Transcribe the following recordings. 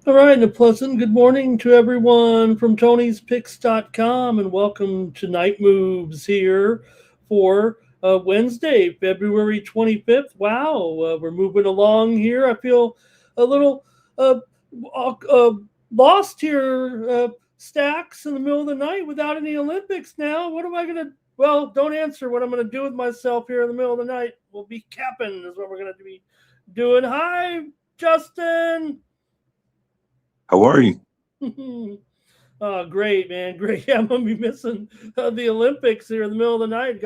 All right, and a pleasant good morning to everyone from Tony'sPicks.com, and welcome to Night Moves here for Wednesday, February 25th. Wow, we're moving along here. I feel a little uh, lost here, Stacks, in the middle of the night without any Olympics now. What am I going to? Well, don't answer what I'm going to do with myself here in the middle of the night. We'll be capping, is what we're going to be doing. Hi, Justin. How are you? Oh, great, man, great. Yeah, I'm gonna be missing the Olympics here in the middle of the night.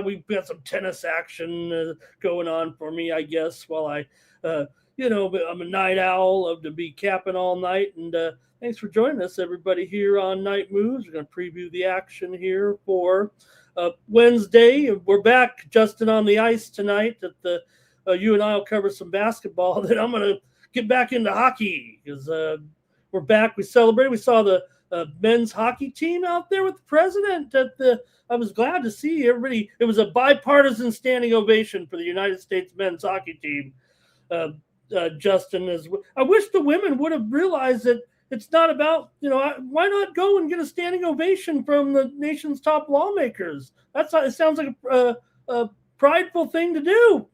We've got some tennis action going on for me, I guess. While I'm a night owl, love to be capping all night. And thanks for joining us, everybody, here on Night Moves. We're gonna preview the action here for Wednesday. We're back, Justin, on the ice tonight. You and I will cover some basketball. Then I'm gonna get back into hockey because we're back. We celebrated. We saw the men's hockey team out there with the president. I was glad to see everybody. It was a bipartisan standing ovation for the United States men's hockey team. Justin, I wish the women would have realized that it's not about, why not go and get a standing ovation from the nation's top lawmakers? It sounds like a prideful thing to do.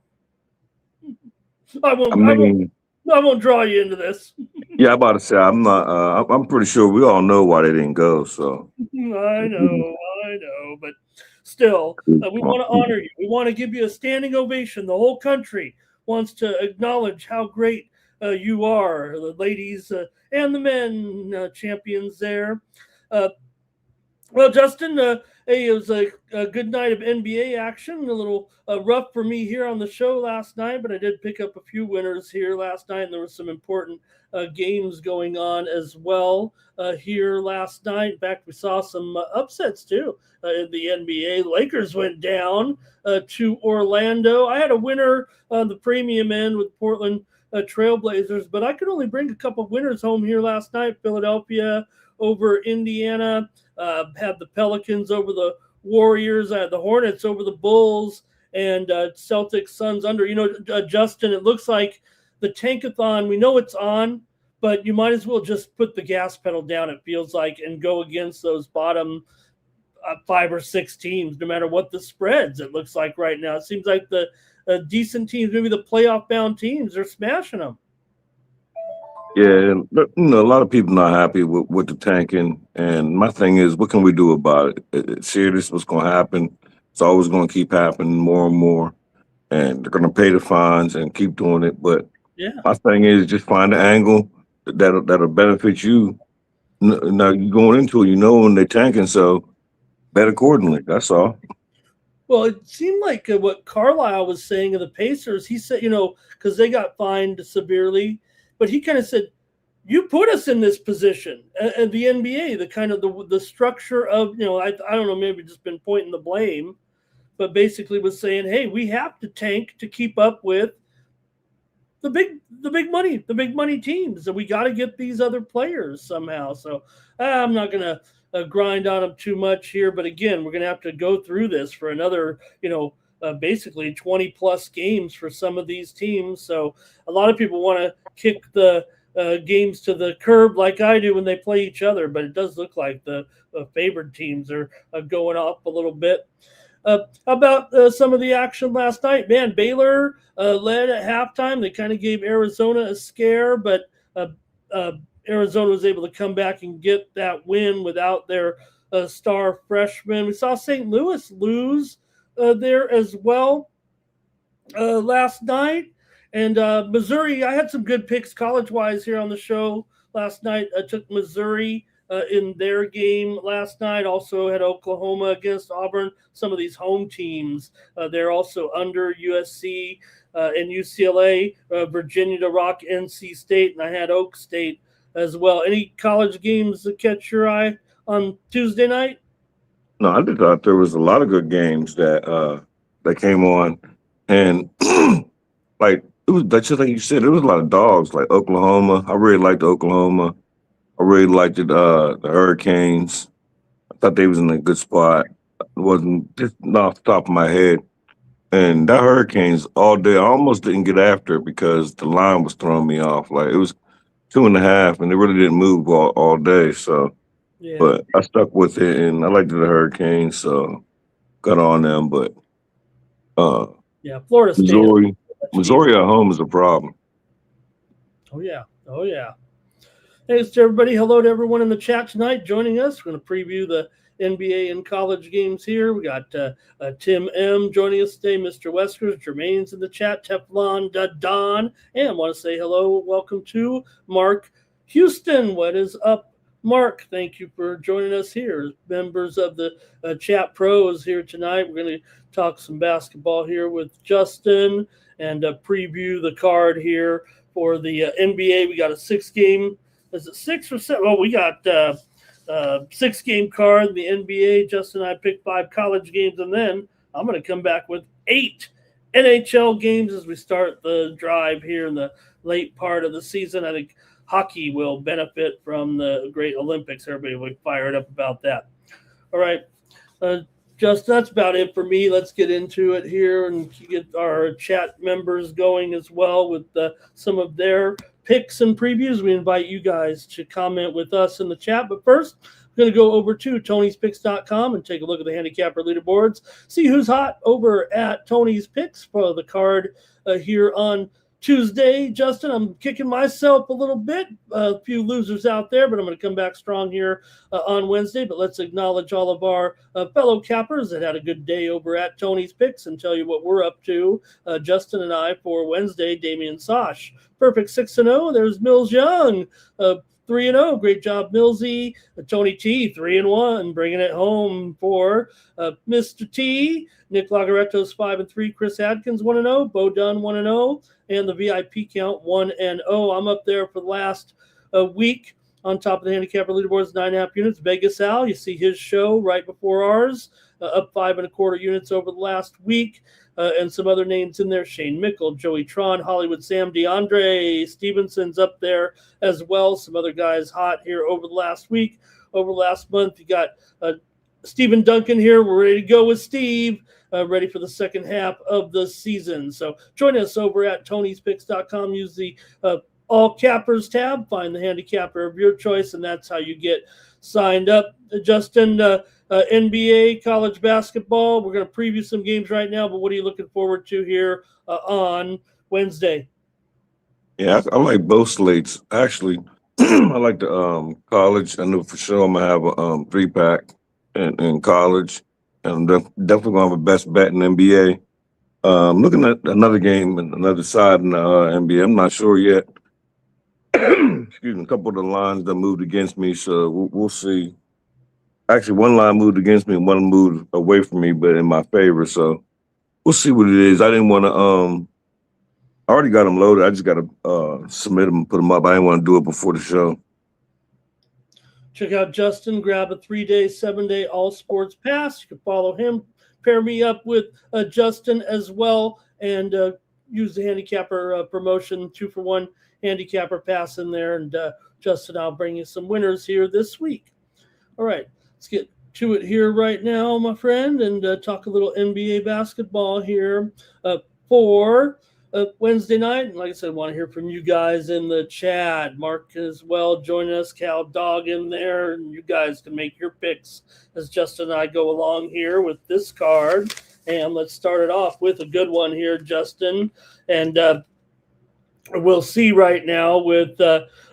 I won't draw you into this. Yeah, I'm about to say I'm not. I'm pretty sure we all know why they didn't go. So I know, but still, we want to honor you. We want to give you a standing ovation. The whole country wants to acknowledge how great you are, the ladies and the men champions there. Well, Justin, hey, it was a good night of NBA action. A little rough for me here on the show last night, but I did pick up a few winners here last night, and there were some important games going on as well here last night. In fact, we saw some upsets too in the NBA. The Lakers went down to Orlando. I had a winner on the premium end with Portland Trailblazers, but I could only bring a couple of winners home here last night. Philadelphia over Indiana. Had the Pelicans over the Warriors. I had the Hornets over the Bulls, and Celtics Suns under. Justin, it looks like the tankathon, we know it's on, but you might as well just put the gas pedal down, it feels like, and go against those bottom 5 or 6 teams, no matter what the spreads it looks like right now. It seems like the decent teams, maybe the playoff-bound teams, are smashing them. Yeah, a lot of people not happy with the tanking, and my thing is, what can we do about it? It's serious. What's going to happen? It's always going to keep happening more and more, and they're going to pay the fines and keep doing it. But my thing is, just find an angle that'll benefit you. Now you're going into it, when they're tanking, so bet accordingly. That's all. Well, it seemed like what Carlisle was saying of the Pacers. He said, because they got fined severely. But he kind of said, you put us in this position. And the NBA, the kind of the structure of, I don't know, maybe just been pointing the blame, but basically was saying, hey, we have to tank to keep up with the big money teams. And we got to get these other players somehow. So I'm not going to grind on them too much here. But again, we're going to have to go through this for another, basically 20 plus games for some of these teams. So a lot of people want to kick the games to the curb like I do when they play each other, but it does look like the favored teams are going up a little bit. How about some of the action last night? Man, Baylor led at halftime. They kind of gave Arizona a scare, but Arizona was able to come back and get that win without their star freshman. We saw St. Louis lose there as well last night. And Missouri, I had some good picks college-wise here on the show last night. I took Missouri in their game last night. Also had Oklahoma against Auburn. Some of these home teams, they're also under USC and UCLA, Virginia to rock NC State, and I had Oak State as well. Any college games that catch your eye on Tuesday night? No, I just thought there was a lot of good games that came on, and like it was just like you said, there was a lot of dogs. Like Oklahoma, I really liked Oklahoma. I really liked the Hurricanes. I thought they was in a good spot. It wasn't just off the top of my head. And that Hurricanes all day, I almost didn't get after it because the line was throwing me off. Like it was 2.5, and they really didn't move all day. So, Yeah, but I stuck with it, and I liked the Hurricanes, so got on them. But uh, yeah. Florida State. Missouri, Missouri at home is a problem. Oh yeah, oh yeah. Thanks to everybody. Hello to everyone in the chat tonight joining us. We're going to preview the NBA and college games here. We got Tim M joining us today, Mr. Weskers, Jermaine's in the chat, Teflon Don, and I want to say hello, welcome to Mark Houston. What is up, Mark? Thank you for joining us here. Members of the chat pros here tonight. We're going to talk some basketball here with Justin and preview the card here for the NBA. We got a 6-game. Is it 6 or 7? Well, we got 6-game card in the NBA. Justin and I picked 5 college games, and then I'm going to come back with 8 NHL games as we start the drive here in the late part of the season. I think hockey will benefit from the great Olympics. Everybody will be fired up about that. All right. Justin, that's about it for me. Let's get into it here and get our chat members going as well with some of their picks and previews. We invite you guys to comment with us in the chat. But first, I'm going to go over to Tony'sPicks.com and take a look at the handicapper leaderboards, see who's hot over at Tony's Picks for the card here on Tuesday. Justin, I'm kicking myself a little bit. A few losers out there, but I'm going to come back strong here on Wednesday. But let's acknowledge all of our fellow cappers that had a good day over at Tony's Picks and tell you what we're up to. Justin and I for Wednesday, Damian Sosh. Perfect 6-0. There's Mills Young. 3-0. Great job, Millsy. Tony T, 3-1, bringing it home for Mr. T. Nick Lagaretto's 5-3. Chris Adkins 1-0. Bo Dunn 1-0. And the VIP count 1-0. I'm up there for the last week on top of the handicapper leaderboards, 9.5 units. Vegas Al, you see his show right before ours, up 5.25 units over the last week. And some other names in there, Shane Mickle, Joey Tron, Hollywood Sam, DeAndre Stevenson's up there as well. Some other guys hot here over the last week. Over the last month, you got Stephen Duncan here. We're ready to go with Steve, ready for the second half of the season. So join us over at Tony'sPicks.com. Use the All Cappers tab. Find the handicapper of your choice, and that's how you get signed up. Justin, NBA, college basketball. We're going to preview some games right now, but what are you looking forward to here on Wednesday? Yeah, I like both slates. Actually, I like the college. I know for sure I'm going to have a 3-pack in college. And I'm definitely going to have a best bet in NBA. Looking at another game and another side in the NBA. I'm not sure yet. Excuse me, a couple of the lines that moved against me, so we'll see. Actually, one line moved against me and one moved away from me, but in my favor. So we'll see what it is. I didn't want to I already got them loaded. I just got to submit them and put them up. I didn't want to do it before the show. Check out Justin. Grab a 3-day, 7-day all sports pass. You can follow him. Pair me up with Justin as well, and use the handicapper promotion 2-for-1 handicapper pass in there. And Justin, I'll bring you some winners here this week. All right, let's get to it here right now, my friend, and talk a little NBA basketball here for Wednesday night. And like I said, I want to hear from you guys in the chat. Mark as well, join us. Cal Dog in there, and you guys can make your picks as Justin and I go along here with this card. And let's start it off with a good one here, Justin. And we'll see right now with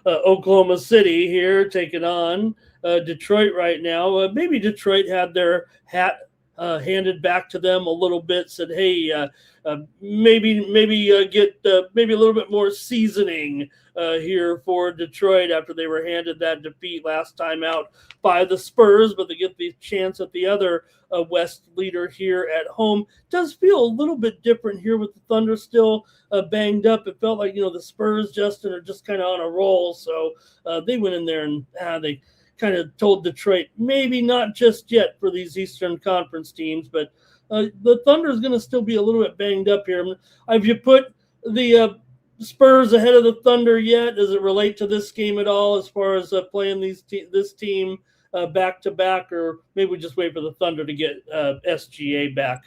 Oklahoma City here taking on Detroit right now. Maybe Detroit had their hat handed back to them a little bit. Said, "Hey, maybe get maybe a little bit more seasoning here for Detroit after they were handed that defeat last time out by the Spurs, but they get the chance at the other West leader here at home. Does feel a little bit different here with the Thunder still banged up. It felt like the Spurs, Justin, are just kind of on a roll, so they went in there and they kind of told Detroit, maybe not just yet for these Eastern Conference teams, but the Thunder is going to still be a little bit banged up here. Have you put the Spurs ahead of the Thunder yet? Does it relate to this game at all as far as playing this team back to back, or maybe we just wait for the Thunder to get SGA back?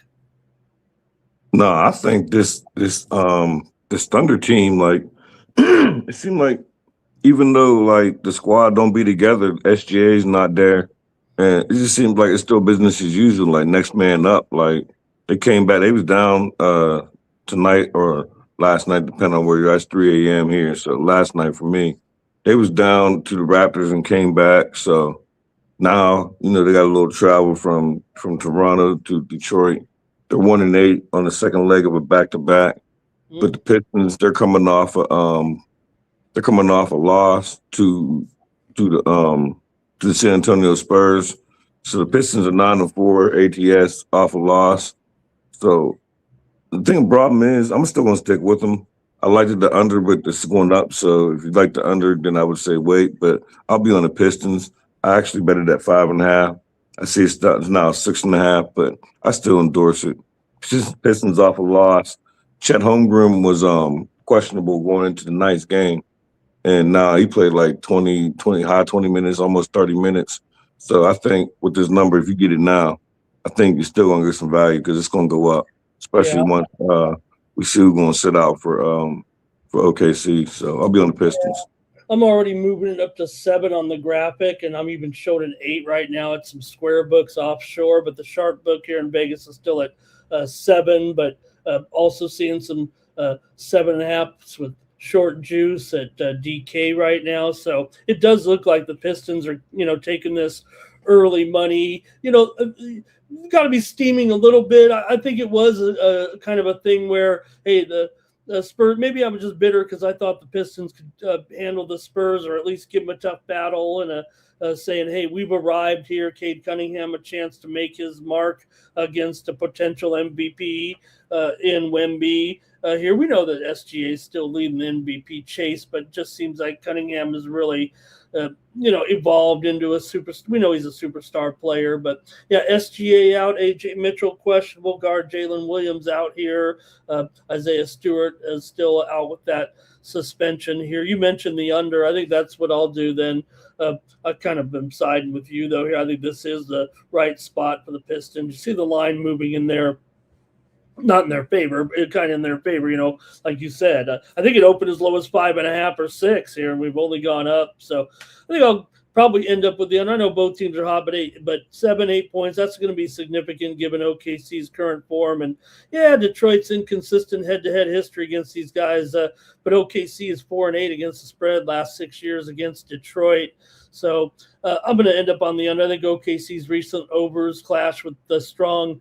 No, I think this Thunder team, like it seemed like even though like the squad don't be together, SGA is not there, and it just seems like it's still business as usual. Like next man up. Like they came back, they was down tonight or last night, depending on where you're at. It's 3 a.m. here, so last night for me, they was down to the Raptors and came back. So now they got a little travel from Toronto to Detroit. They're 1-8 on the second leg of a back to back. But the Pistons, they're coming off a loss to the San Antonio Spurs. So the Pistons are 9-4 ATS off a loss. So the problem is I'm still gonna stick with them. I liked the under, but it's going up. So if you like the under, then I would say wait. But I'll be on the Pistons. I actually bet it at 5.5. I see it's now 6.5, but I still endorse it. It's just Pistons off a loss. Chet Holmgren was questionable going into the night's game, and now he played like 20 high 20 minutes, almost 30 minutes. So I think with this number, if you get it now, I think you're still gonna get some value because it's gonna go up, especially once we see who's gonna sit out for OKC. So I'll be on the Pistons. I'm already moving it up to 7 on the graphic, and I'm even showing an 8 right now at some square books offshore. But the sharp book here in Vegas is still at 7, but also seeing some 7.5s with short juice at DK right now. So it does look like the Pistons are, taking this early money. Got to be steaming a little bit. I think it was a kind of a thing where, hey, the Spurs, maybe I was just bitter because I thought the Pistons could handle the Spurs or at least give them a tough battle and saying, hey, we've arrived here. Cade Cunningham a chance to make his mark against a potential MVP in Wemby. Here we know that SGA is still leading the MVP chase, but it just seems like Cunningham is really evolved into a super. We know he's a superstar player, but yeah, SGA out, AJ Mitchell questionable, guard Jalen Williams out here, Isaiah Stewart is still out with that suspension here. You mentioned the under. I think that's what I'll do then. I kind of been siding with you though here. I think this is the right spot for the Pistons. You see the line moving in there. Not in their favor, but kind of in their favor, like you said. I think it opened as low as 5.5 or 6 here, and we've only gone up. So I think I'll probably end up with the under. I know both teams are hot, but 7-8 points, that's going to be significant given OKC's current form. And yeah, Detroit's inconsistent head-to-head history against these guys, but OKC is 4-8 against the spread last 6 years against Detroit. So I'm going to end up on the under. I think OKC's recent overs clash with the strong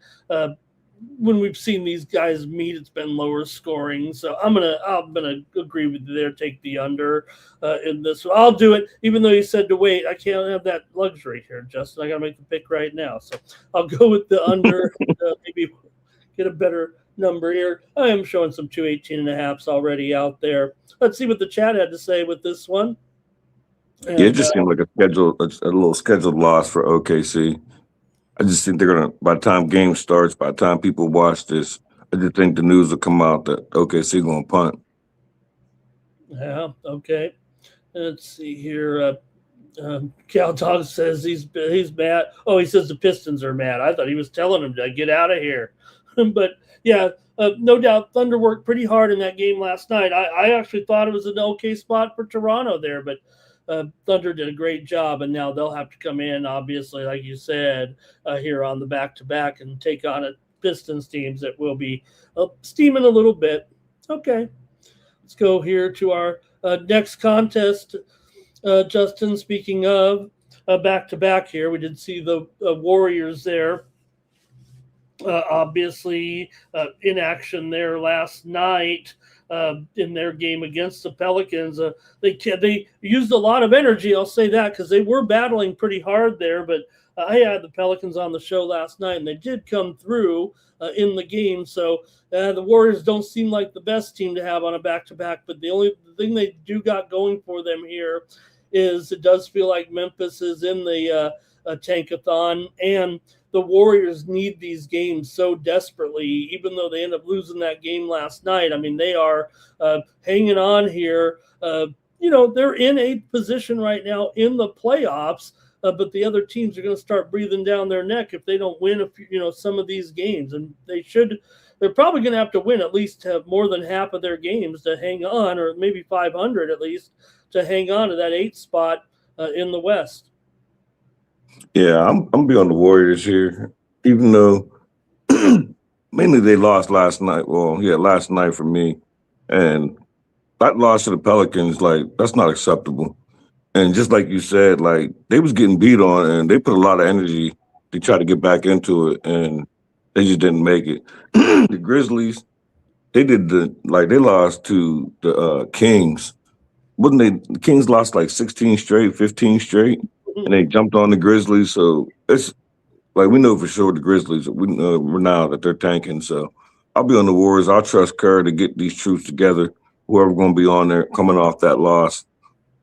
when we've seen these guys meet, it's been lower scoring. So I'm gonna agree with you there. Take the under in this. I'll do it, even though you said to wait. I can't have that luxury here, Justin. I gotta make the pick right now. So I'll go with the under. Maybe get a better number here. I am showing some 218.5s already out there. Let's see what the chat had to say with this one. And, it just seemed like a little scheduled loss for OKC. I just think they're gonna. By the time game starts, by the time people watch this, I just think the news will come out that OKC gonna punt. Yeah. Okay. Let's see here. Cal Dog says he's mad. Oh, he says the Pistons are mad. I thought he was telling them to get out of here. But yeah, no doubt Thunder worked pretty hard in that game last night. I actually thought it was an okay spot for Toronto there, but Thunder did a great job, and now they'll have to come in, obviously, like you said, here on the back-to-back and take on a Pistons teams that will be steaming a little bit. Okay, let's go here to our next contest. Justin, speaking of back-to-back here, we did see the Warriors there Obviously, in action there last night in their game against the Pelicans. They used a lot of energy. I'll say that because they were battling pretty hard there. But I had the Pelicans on the show last night, and they did come through in the game. So the Warriors don't seem like the best team to have on a back-to-back. But the only thing they do got going for them here is it does feel like Memphis is in the tankathon, and the Warriors need these games so desperately, even though they end up losing that game last night. I mean, they are hanging on here. They're in a position right now in the playoffs, but the other teams are going to start breathing down their neck if they don't win, some of these games, and they should. They're probably going to have to win at least have more than half of their games to hang on, or maybe 500 at least to hang on to that 8th spot in the West. Yeah, I'm be on the Warriors here, even though mainly they lost last night. Well, yeah, last night for me, and that loss to the Pelicans, like that's not acceptable. And just like you said, like they was getting beat on, and they put a lot of energy to try to get back into it, and they just didn't make it. The Grizzlies, they lost to the Kings. Wasn't they? The Kings lost like 16 straight, 15 straight, and they jumped on the Grizzlies. So it's like we know for sure the Grizzlies. We know now that they're tanking. So I'll be on the Warriors. I'll trust Kerr to get these troops together. Whoever going to be on there coming off that loss.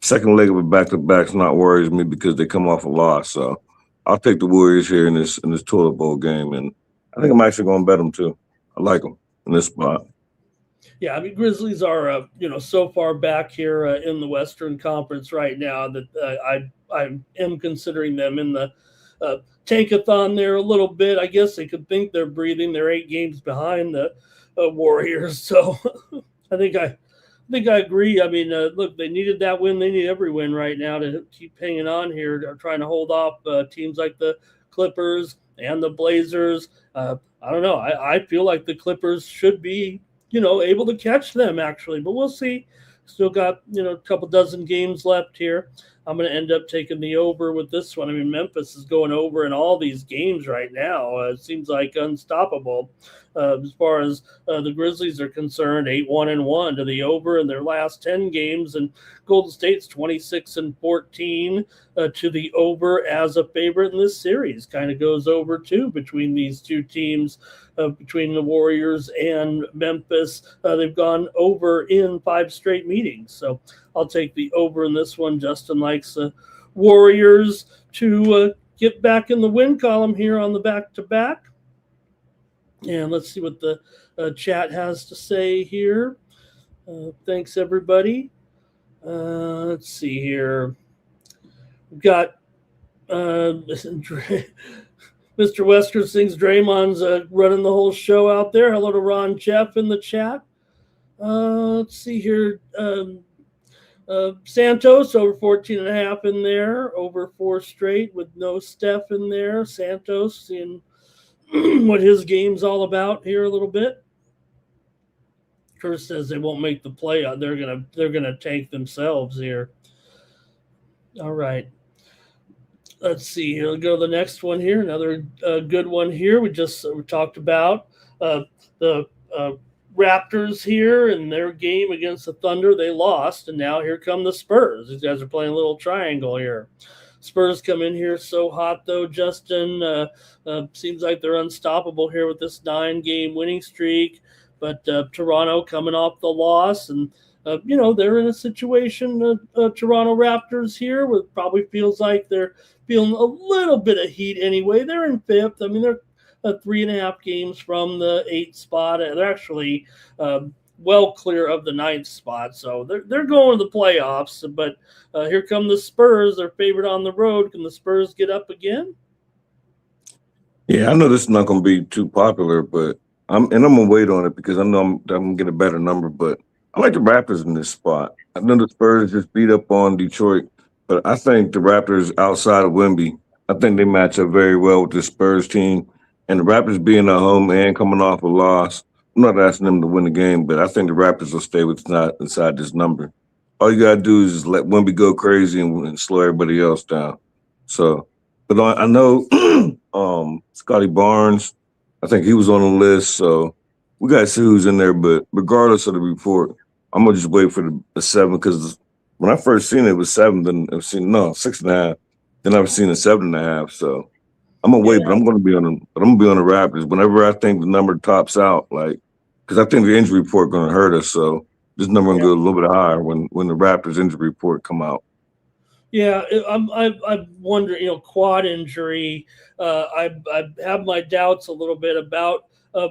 Second leg of a back-to-back's not worries me because they come off a loss. So I'll take the Warriors here in this toilet bowl game, and I think I'm actually going to bet them too. I like them in this spot. Yeah, I mean Grizzlies are so far back here in the Western Conference right now that I am considering them in the tankathon there a little bit. I guess they could think they're breathing. They're 8 games behind the Warriors, so I think I agree. I mean, look, they needed that win. They need every win right now to keep hanging on here, trying to hold off teams like the Clippers and the Blazers. I don't know. I feel like the Clippers should be able to catch them actually, but we'll see. Still got a couple dozen games left here. I'm going to end up taking the over with this one. I mean, Memphis is going over in all these games right now. It seems like unstoppable as far as the Grizzlies are concerned. 8-1-1 to the over in their last 10 games, and Golden State's 26-14 to the over as a favorite in this series. Kind of goes over too between these two teams. Between the Warriors and Memphis, they've gone over in 5 straight meetings. So I'll take the over in this one. Justin likes the Warriors to get back in the win column here on the back-to-back. And let's see what the chat has to say here. Thanks, everybody. Let's see here. We've got Mr. Wesker thinks Draymond's running the whole show out there. Hello to Ron Jeff in the chat. Let's see here. Santos over 14.5 in there, over 4 straight with no Steph in there. Santos seeing what his game's all about here a little bit. Curse says they won't make the playoff. They're gonna tank themselves here. All right. Let's see here. We'll go to the next one here. Another good one here. We talked about the Raptors here and their game against the Thunder. They lost, and now here come the Spurs. These guys are playing a little triangle here. Spurs come in here so hot, though, Justin. Seems like they're unstoppable here with this 9-game winning streak. But Toronto coming off the loss, and they're in a situation, Toronto Raptors here, where it probably feels like they're feeling a little bit of heat anyway. They're in 5th. I mean, they're 3.5 games from the 8th spot. They're actually well clear of the 9th spot. So they're going to the playoffs. But here come the Spurs. They're favored on the road. Can the Spurs get up again? Yeah, I know this is not going to be too popular, but I'm going to wait on it because I know I'm going to get a better number. But I like the Raptors in this spot. I know the Spurs just beat up on Detroit, but I think the Raptors outside of Wemby, I think they match up very well with the Spurs team. And the Raptors being at home and coming off a loss, I'm not asking them to win the game, but I think the Raptors will stay inside this number. All you got to do is just let Wemby go crazy and slow everybody else down. So, but I know Scotty Barnes I think he was on the list. So we got to see who's in there. But regardless of the report, I'm gonna just wait for the 7 because when I first seen it, it was 7. Then I've seen no 6.5. Then I've seen a 7.5. So I'm gonna Yeah, wait, but I'm gonna be on the Raptors whenever I think the number tops out. Like because I think the injury report gonna hurt us. So this number gonna yeah. go a little bit higher when the Raptors injury report come out. Yeah, I wonder, quad injury. I have my doubts a little bit about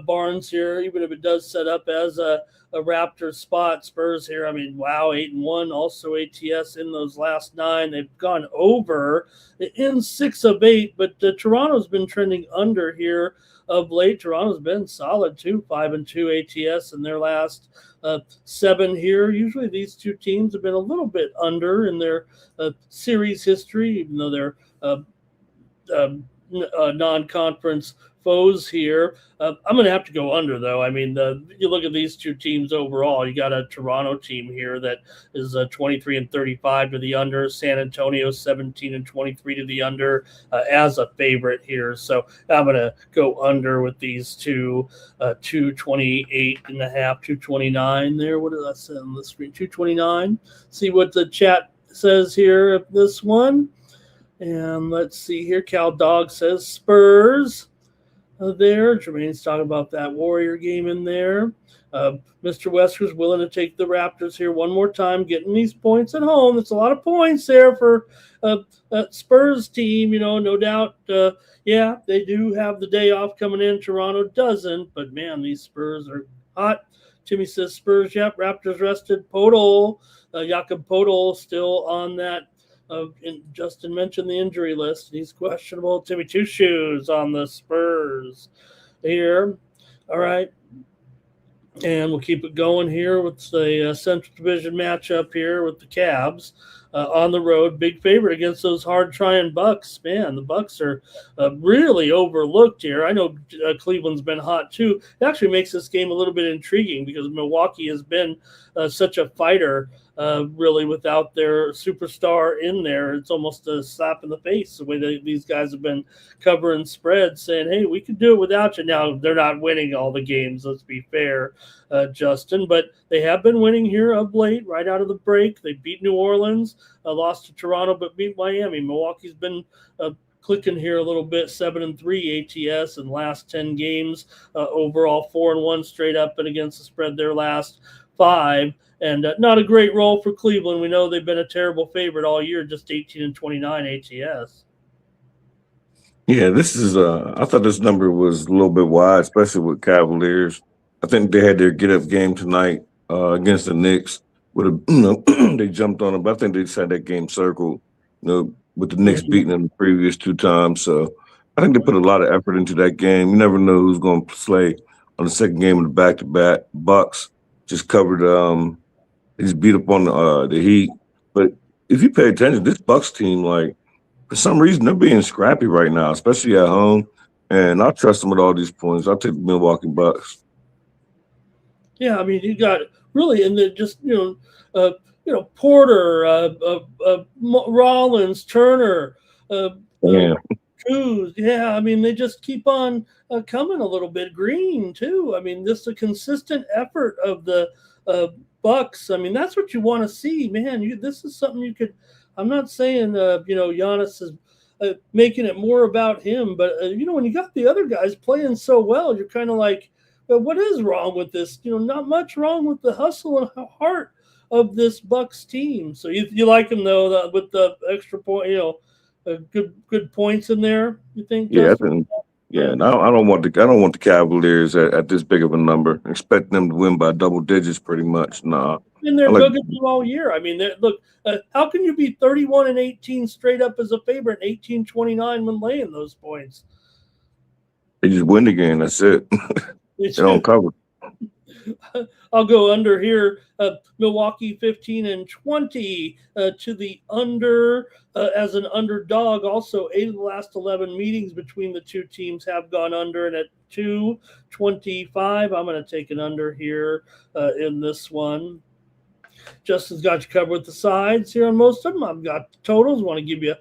Barnes here, even if it does set up as a Raptor spot. Spurs here, I mean, wow, 8-1, also ATS in those last 9. They've gone over in 6 of 8, but Toronto's been trending under here of late. Toronto's been solid too, 5-2 ATS in their last 7 here. Usually these two teams have been a little bit under in their series history, even though they're non-conference foes here. I'm going to have to go under, though. I mean, you look at these two teams overall. You got a Toronto team here that is 23-35 to the under. San Antonio 17-23 to the under as a favorite here. So I'm going to go under with these two, 228 and a half, 229 there. What did I say on the screen? 229. See what the chat says here of this one. And let's see here. Cal Dog says Spurs there. Jermaine's talking about that Warrior game in there. Mr. Wesker's willing to take the Raptors here one more time, getting these points at home. That's a lot of points there for Spurs team, no doubt. Yeah, they do have the day off coming in. Toronto doesn't, but man, these Spurs are hot. Timmy says Spurs, yep. Raptors rested. Podol, Jakob Podol still on that. Justin mentioned the injury list. He's questionable. Timmy Two Shoes on the Spurs here. All right. And we'll keep it going here with the Central Division matchup here with the Cavs on the road. Big favorite against those hard-trying Bucks. Man, the Bucks are really overlooked here. I know Cleveland's been hot too. It actually makes this game a little bit intriguing because Milwaukee has been such a fighter. Really, without their superstar in there, it's almost a slap in the face the way these guys have been covering spreads, saying, "Hey, we can do it without you." Now they're not winning all the games. Let's be fair, Justin, but they have been winning here of late. Right out of the break, they beat New Orleans, lost to Toronto, but beat Miami. Milwaukee's been clicking here a little bit, 7-3 ATS in last 10 games. Overall, 4-1 straight up and against the spread their last 5. And not a great role for Cleveland. We know they've been a terrible favorite all year, just 18-29 ATS. Yeah, this is. I thought this number was a little bit wide, especially with Cavaliers. I think they had their get up game tonight against the Knicks. With they jumped on them, but I think they just had that game circled. With the Knicks beating them the previous 2 times. So I think they put a lot of effort into that game. You never know who's going to play on the second game of the back to back. Bucks just covered. He's beat up on the Heat, but if you pay attention, this Bucks team, like for some reason, they're being scrappy right now, especially at home. And I trust them with all these points. I'll take the Milwaukee Bucks. Yeah, I mean, you got really, and then just Porter, Rollins, Turner, Yeah. Cruz. Yeah, I mean, they just keep on coming a little bit. Green too. I mean, this is a consistent effort of the Bucks. I mean, that's what you want to see, man. This is something you could. I'm not saying Giannis is making it more about him, but when you got the other guys playing so well, you're kind of like, well, what is wrong with this? Not much wrong with the hustle and heart of this Bucks team. So you like him though with the extra point, good points in there. You think? Yeah, I Justin? think. Yeah, and I don't want the Cavaliers at this big of a number. Expect them to win by double digits, pretty much. Nah, And I they're like. good all year. I mean, look, how can you be 31-18 straight up as a favorite, 18-29 when laying those points? They just win the game. That's it. They don't cover. I'll go under here. Milwaukee 15-20 to the under as an underdog. Also, 8 of the last 11 meetings between the two teams have gone under, and at 225, I'm going to take an under here in this one. Justin's got you covered with the sides here on most of them. I've got the totals. Want to give you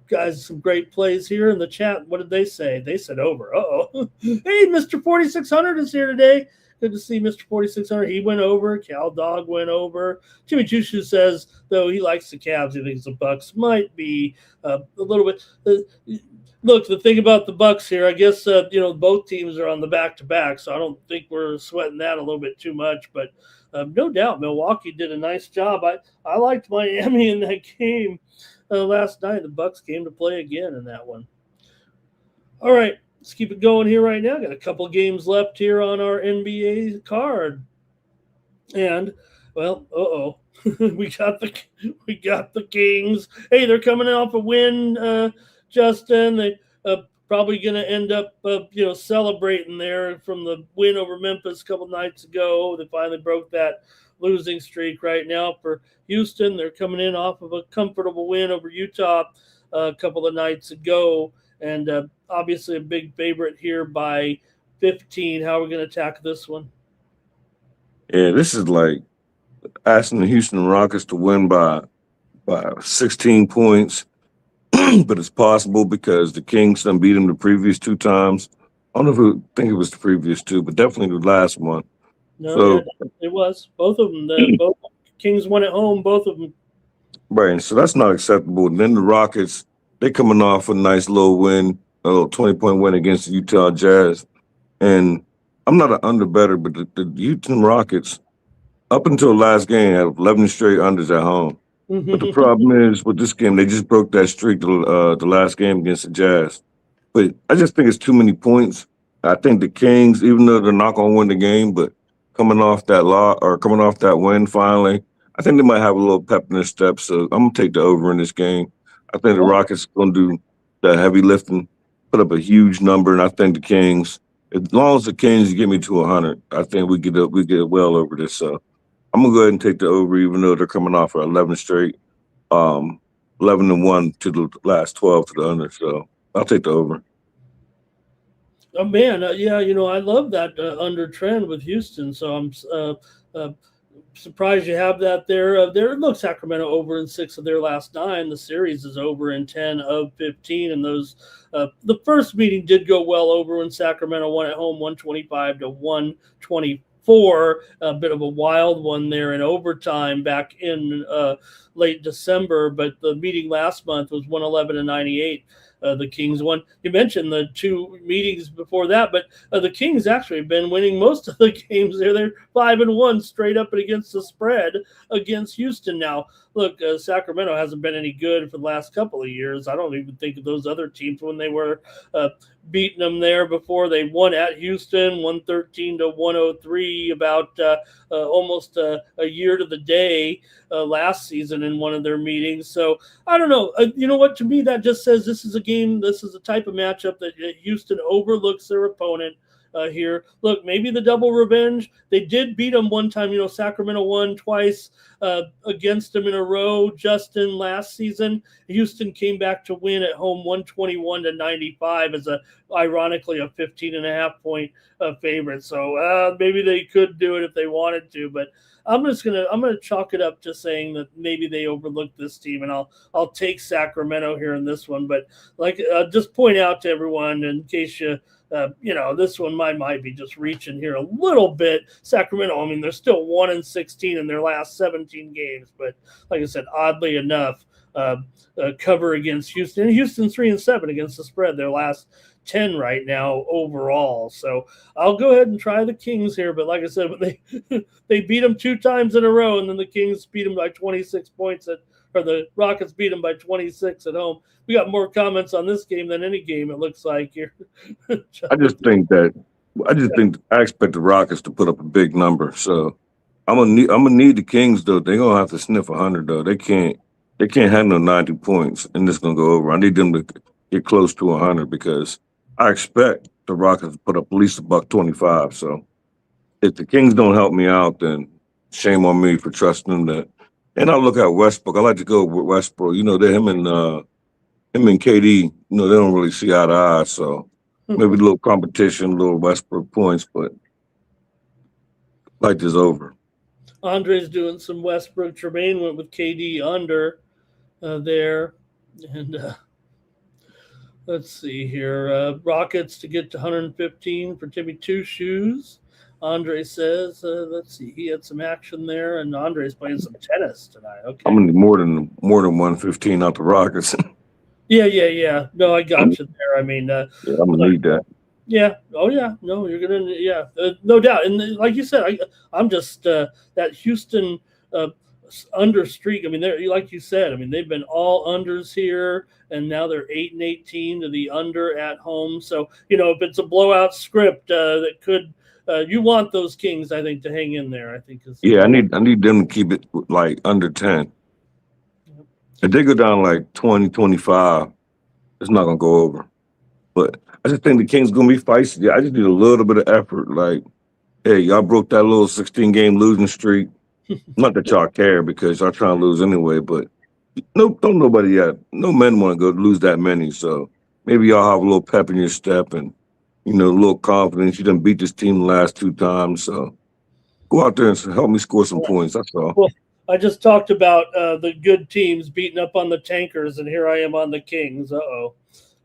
guys some great plays here in the chat. What did they say? They said over. Uh-oh. Hey, Mr. 4600 is here today. Good to see Mr. 4600. He went over. Cal Dog went over. Jimmy Chushu says, though, he likes the Cavs. He thinks the Bucks might be a little bit. Look, the thing about the Bucks here, I guess, both teams are on the back-to-back, so I don't think we're sweating that a little bit too much. But no doubt, Milwaukee did a nice job. I liked Miami in that game last night. The Bucks came to play again in that one. All right. Let's keep it going here right now. Got a couple of games left here on our NBA card. And, well, we got the Kings. Hey, they're coming off a win, Justin. They probably going to end up, celebrating there from the win over Memphis a couple nights ago. They finally broke that losing streak right now for Houston. They're coming in off of a comfortable win over Utah a couple of nights ago. And obviously a big favorite here by 15. How are we going to attack this one? Yeah, this is like asking the Houston Rockets to win by 16 points, but it's possible because the Kings done beat them the previous 2 times. I don't know if I think it was the previous 2, but definitely the last one. No, it was. Both of them. Both Kings won at home, both of them. Right, so that's not acceptable. And then the Rockets, they coming off a nice little win, a little 20-point win against the Utah Jazz. And I'm not an under better, but the Houston Rockets, up until last game, had 11 straight unders at home. But the problem is with this game, they just broke that streak the last game against the Jazz. But I just think it's too many points. I think the Kings, even though they're not going to win the game, but coming off that win finally, I think they might have a little pep in their step. So I'm going to take the over in this game. I think the Rockets are going to do the heavy lifting, put up a huge number, and I think the Kings, as long as the Kings get me to 100, I think we get well over this. So I'm gonna go ahead and take the over, even though they're coming off for 11 straight, 11-1 to the last 12 to the under. So I'll take the over. Oh man, yeah, I love that under trend with Houston. So I'm surprised you have that there. Look, Sacramento over in 6 of their last 9. The series is over in 10 of 15, and those the first meeting did go well over when Sacramento won at home 125-124. A bit of a wild one there in overtime back in late December, but the meeting last month was 111-98. The Kings won. You mentioned the 2 meetings before that, but the Kings actually have been winning most of the games there. They're 5-1 straight up and against the spread against Houston. Now, look, Sacramento hasn't been any good for the last couple of years. I don't even think of those other teams when they were beating them there before. They won at Houston 113-103 about almost a year to the day last season in one of their meetings. So I don't know. You know what? To me, that just says this is a game. This is a type of matchup that Houston overlooks their opponent here. Look, maybe the double revenge. They did beat them one time. Sacramento won twice against them in a row. Justin, last season, Houston came back to win at home 121-95 as ironically a 15.5 point favorite. So maybe they could do it if they wanted to, but I'm gonna chalk it up to saying that maybe they overlooked this team, and I'll take Sacramento here in this one. But just point out to everyone in case you. This one might be just reaching here a little bit. Sacramento, I mean, they're still 1-16 in their last 17 games, but like I said, oddly enough, cover against Houston. Houston's 3-7 against the spread. Their last 10 right now overall. So I'll go ahead and try the Kings here. But like I said, they beat them 2 times in a row, and then the Kings beat them by 26 points or the Rockets beat them by 26 at home. We got more comments on this game than any game, it looks like here. I expect the Rockets to put up a big number. So I'm gonna need the Kings though. They're gonna have to sniff 100 though. They can't have no 90 points, and it's gonna go over. I need them to get close to 100 because I expect the Rockets to put up at least $125. So if the Kings don't help me out, then shame on me for trusting them. That. And I look at Westbrook. I like to go with Westbrook. Him and KD, they don't really see eye to eye. So maybe a little competition, a little Westbrook points, but like this over. Andre's doing some Westbrook. Tremaine went with KD under there. And let's see here. Rockets to get to 115 for Timmy Two Shoes. Andre says, let's see, he had some action there, and Andre's playing some tennis tonight. Okay. I'm gonna need more than 115 out the Rockets. Yeah. No, I got you there. I mean, Yeah, I'm gonna need that. yeah. Oh, yeah. No, you're gonna. Yeah, no doubt. And like you said, I'm just that Houston uh, under streak. I mean, they're like you said. I mean, they've been all unders here, and now they're 8-18 to the under at home. So if it's a blowout script, that could. You want those Kings, I think, to hang in there. I think is. Yeah, I need them to keep it like under 10. If they go down like 20, 25, it's not gonna go over. But I just think the Kings gonna be feisty. Yeah, I just need a little bit of effort. Like, hey, y'all broke that little 16-game losing streak. Not that y'all care because y'all trying to lose anyway, but don't nobody yet. No men want to go lose that many. So maybe y'all have a little pep in your step and a little confidence. You done beat this team the last 2 times. So go out there and help me score some points. That's all. Well, I just talked about the good teams beating up on the tankers, and here I am on the Kings. Uh-oh.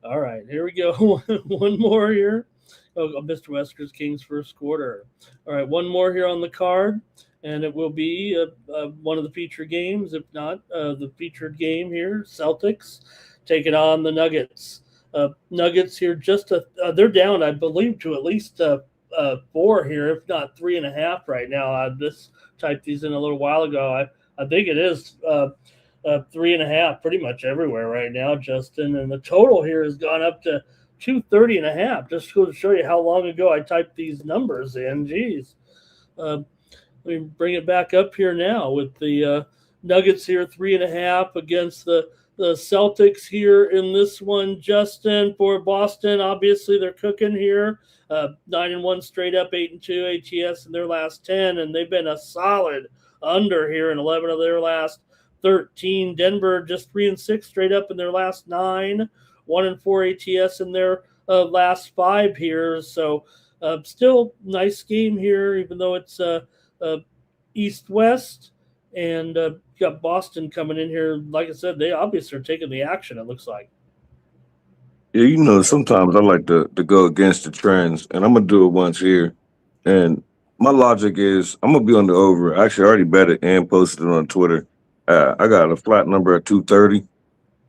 All right, here we go. One more here. Oh, Mr. Wesker's Kings first quarter. All right, one more here on the card, and it will be one of the featured games, if not the featured game here. Celtics taking on the Nuggets. Nuggets here they're down, I believe, to at least 4 here, if not 3.5 right now. I just typed these in a little while ago. I think it is 3.5 pretty much everywhere right now, Justin. And the total here has gone up to 230.5. Just to show you how long ago I typed these numbers in. Geez. Let me bring it back up here now with the Nuggets here 3.5 against the Celtics here in this one, Justin. For Boston, obviously they're cooking here. 9-1 straight up, 8-2 ATS in their last 10, and they've been a solid under here in 11 of their last 13. Denver just 3-6 straight up in their last 9, 1-4 ATS in their last 5 here. So still nice game here, even though it's East-West. And you got Boston coming in here. Like I said, they obviously are taking the action, it looks like. Yeah, sometimes I like to go against the trends, and I'm gonna do it once here. And my logic is I'm gonna be on the over. Actually, I already bet it and posted it on Twitter. I got a flat number at 230,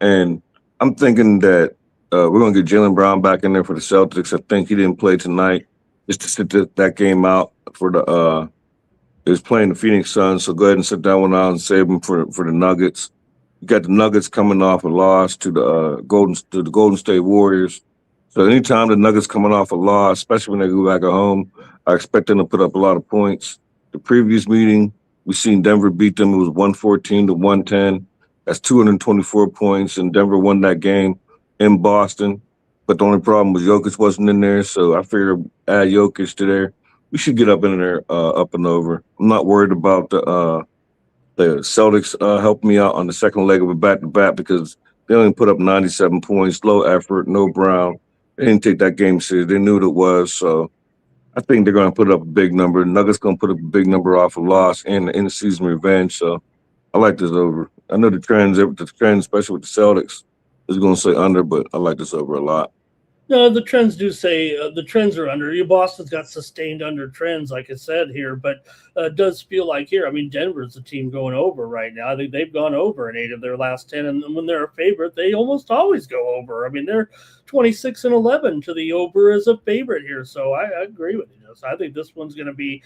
and I'm thinking that we're gonna get Jaylen Brown back in there for the Celtics. I think he didn't play tonight, just to sit that game out for the. He was playing the Phoenix Suns, so go ahead and sit that one out and save him for the Nuggets. You got the Nuggets coming off a loss to the Golden State Warriors. So anytime the Nuggets coming off a loss, especially when they go back at home, I expect them to put up a lot of points. The previous meeting, we seen Denver beat them. It was 114-110. That's 224 points, and Denver won that game in Boston. But the only problem was Jokic wasn't in there, so I figured add Jokic to there. We should get up in there, up and over. I'm not worried about the Celtics helped me out on the second leg of a back-to-back because they only put up 97 points, low effort, no Brown. They didn't take that game serious. They knew what it was. So I think they're going to put up a big number. Nuggets going to put up a big number off a loss and the in-season revenge. So I like this over. I know the trend, especially with the Celtics, is going to say under, but I like this over a lot. No, the trends do say the trends are under. Boston's got sustained under trends, like I said here, but it does feel like here. I mean, Denver's the team going over right now. I think they've gone over in 8 of their last 10, and when they're a favorite, they almost always go over. I mean, they're 26-11 to the over as a favorite here, so I agree with you. So I think this one's going to be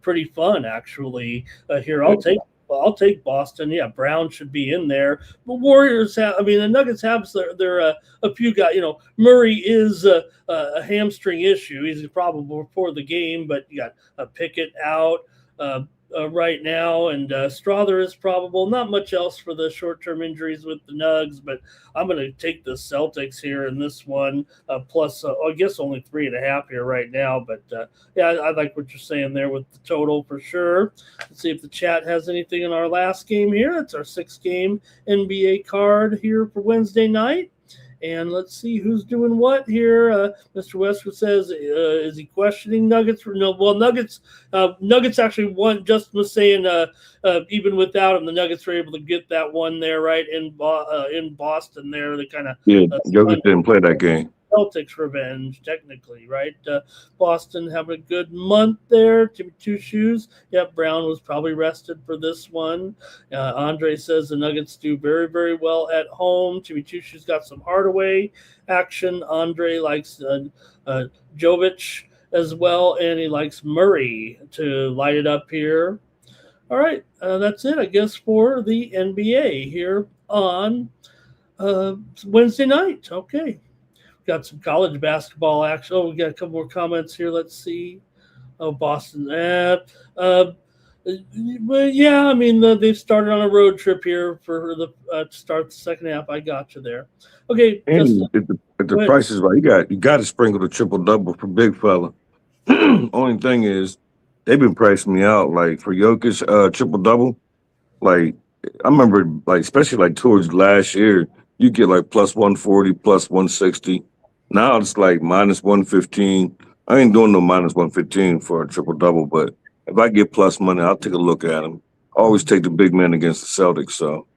pretty fun, actually. Here, I'll take Boston. Yeah, Brown should be in there. But Warriors have, I mean, the Nuggets have a few guys. Murray is a hamstring issue. He's probable for the game, but you got Pickett out right now, and Strother is probable. Not much else for the short-term injuries with the Nugs, but I'm going to take the Celtics here in this one, plus I guess only 3.5 here right now. But yeah, I like what you're saying there with the total for sure. Let's see if the chat has anything in our last game here. It's our 6-game NBA card here for Wednesday night. And let's see who's doing what here. Mr. Westwood says, "Is he questioning Nuggets?" No, well, Nuggets. Nuggets actually won. Justin was saying, even without him, the Nuggets were able to get that one there right in Boston. There, they kind of Yeah, Jokic spun didn't play that game. Celtics revenge, technically, right? Boston having a good month there. Two shoes. Yep, Brown was probably rested for this one. Andre says the Nuggets do very, very well at home. Jimmy Two Shoes got some Hardaway action. Andre likes Jovic as well, and he likes Murray to light it up here. All right, that's it, I guess, for the NBA here on Wednesday night. Okay. Got some college basketball action. Oh, we got a couple more comments here. Let's see. Oh, Boston. Well, yeah, I mean, they've started on a road trip here for the to start the second half. I got you there. Okay, just And if the go ahead. price is right, you got to sprinkle the triple double for big fella. Only thing is, they've been pricing me out. Like for Jokic, triple double. Like I remember, like especially like towards last year, you get like plus 140, plus 160. Now it's like minus 115. I ain't doing no minus 115 for a triple double, but if I get plus money, I'll take a look at him. I always take the big man against the Celtics. So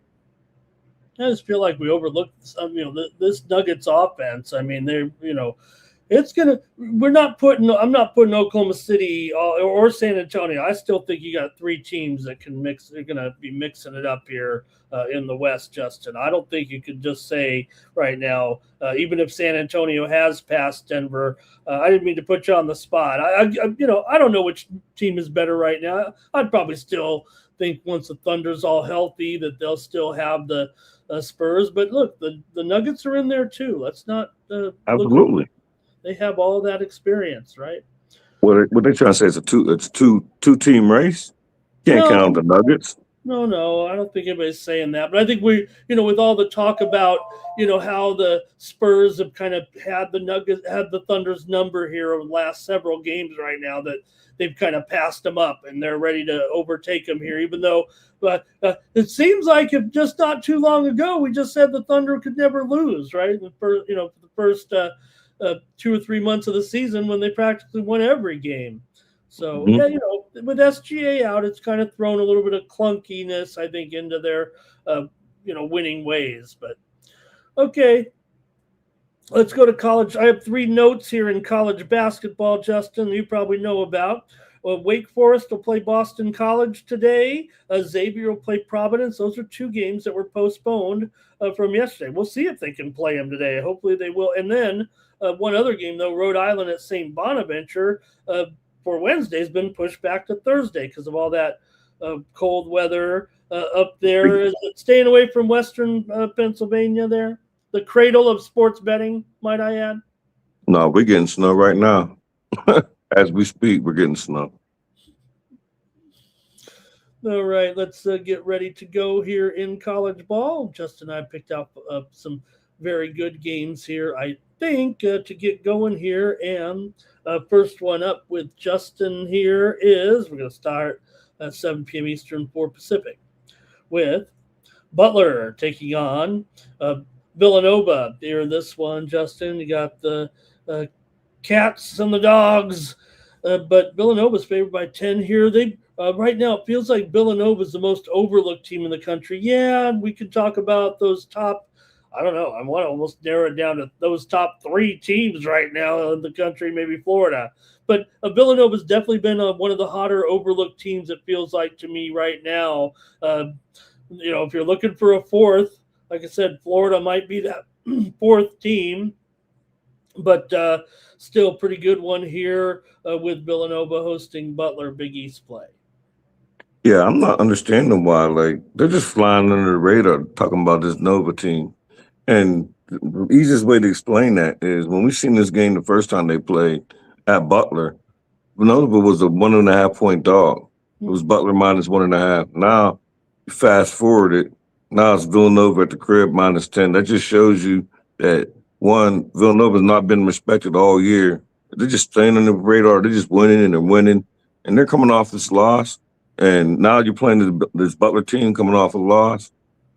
I just feel like we overlooked some, this Nuggets offense. I mean, it's gonna. We're not putting. I'm not putting Oklahoma City or San Antonio. I still think you got three teams that can mix. They're gonna be mixing it up here in the West, Justin. I don't think you could just say right now, even if San Antonio has passed Denver. I didn't mean to put you on the spot. I don't know which team is better right now. I'd probably still think once the Thunder's all healthy that they'll still have the Spurs. But look, the Nuggets are in there too. Let's not look over. absolutely. They have all that experience, right? What they trying to say is it's two team race. Can't count No, the Nuggets. no. I don't think anybody's saying that. But I think with all the talk about, how the Spurs have kind of had the Thunder's number here over the last several games right now, that they've kind of passed them up and they're ready to overtake them here, even though it seems like if just not too long ago, we just said the Thunder could never lose, right? The first 2 or 3 months of the season when they practically won every game. So Mhm. yeah, with SGA out, it's kind of thrown a little bit of clunkiness, I think, into their winning ways. But okay, let's go to college. I have 3 notes here in college basketball, Justin, you probably know about. Wake Forest will play Boston College today. Xavier will play Providence. Those are 2 games that were postponed from yesterday. We'll see if they can play them today. Hopefully they will. And then one other game, though, Rhode Island at St. Bonaventure for Wednesday has been pushed back to Thursday because of all that cold weather up there. Is it staying away from Western Pennsylvania there? The cradle of sports betting, might I add? No, we're getting snow right now. As we speak, we're getting snow. All right, let's get ready to go here in college ball. Justin and I picked out some very good games here, I think, to get going here. And first one up with Justin here is we're going to start at 7 p.m. Eastern, 4 Pacific, with Butler taking on Villanova. Here in this one, Justin, you got the Cats and the Dogs, but Villanova's favored by 10 here. They right now it feels like Villanova is the most overlooked team in the country. Yeah, we could talk about those top. I don't know. I want to almost narrow it down to those top 3 teams right now in the country, maybe Florida. But Villanova's definitely been one of the hotter overlooked teams. It feels like to me right now. If you're looking for a 4th, like I said, Florida might be that 4th team. But still pretty good one here with Villanova hosting Butler Big East play. Yeah, I'm not understanding why. Like they're just flying under the radar talking about this Nova team. And the easiest way to explain that is when we seen this game the first time they played at Butler, Nova was a 1.5 point dog. It was Butler minus 1.5. Now, fast forward it. Now it's Villanova at the crib minus 10. That just shows you that one, Villanova's not been respected all year. They're just staying on the radar. They're just winning and they're winning. And they're coming off this loss. And now you're playing this Butler team coming off a loss.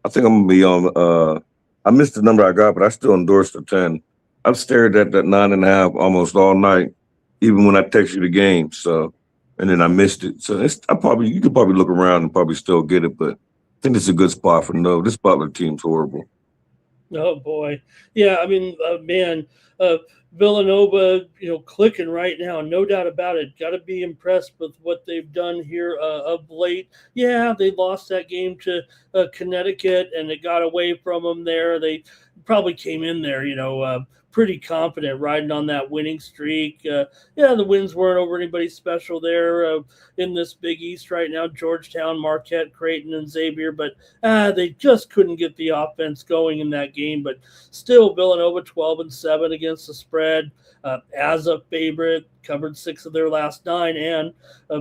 I think I'm gonna be on I missed the number I got, but I still endorsed the 10. I've stared at that 9.5 almost all night, even when I text you the game. So, and then I missed it. So you could probably look around and probably still get it, but I think it's a good spot for no. This Butler team's horrible. Oh boy, yeah. I mean, man, uh, Villanova, clicking right now, no doubt about it. Got to be impressed with what they've done here of late. Yeah, they lost that game to Connecticut, and it got away from them there. They probably came in there, pretty confident, riding on that winning streak. Yeah, the wins weren't over anybody special there in this Big East right now. Georgetown, Marquette, Creighton, and Xavier, but they just couldn't get the offense going in that game. But still, Villanova 12-7 against the spread. As a favorite, covered 6 of their last 9, and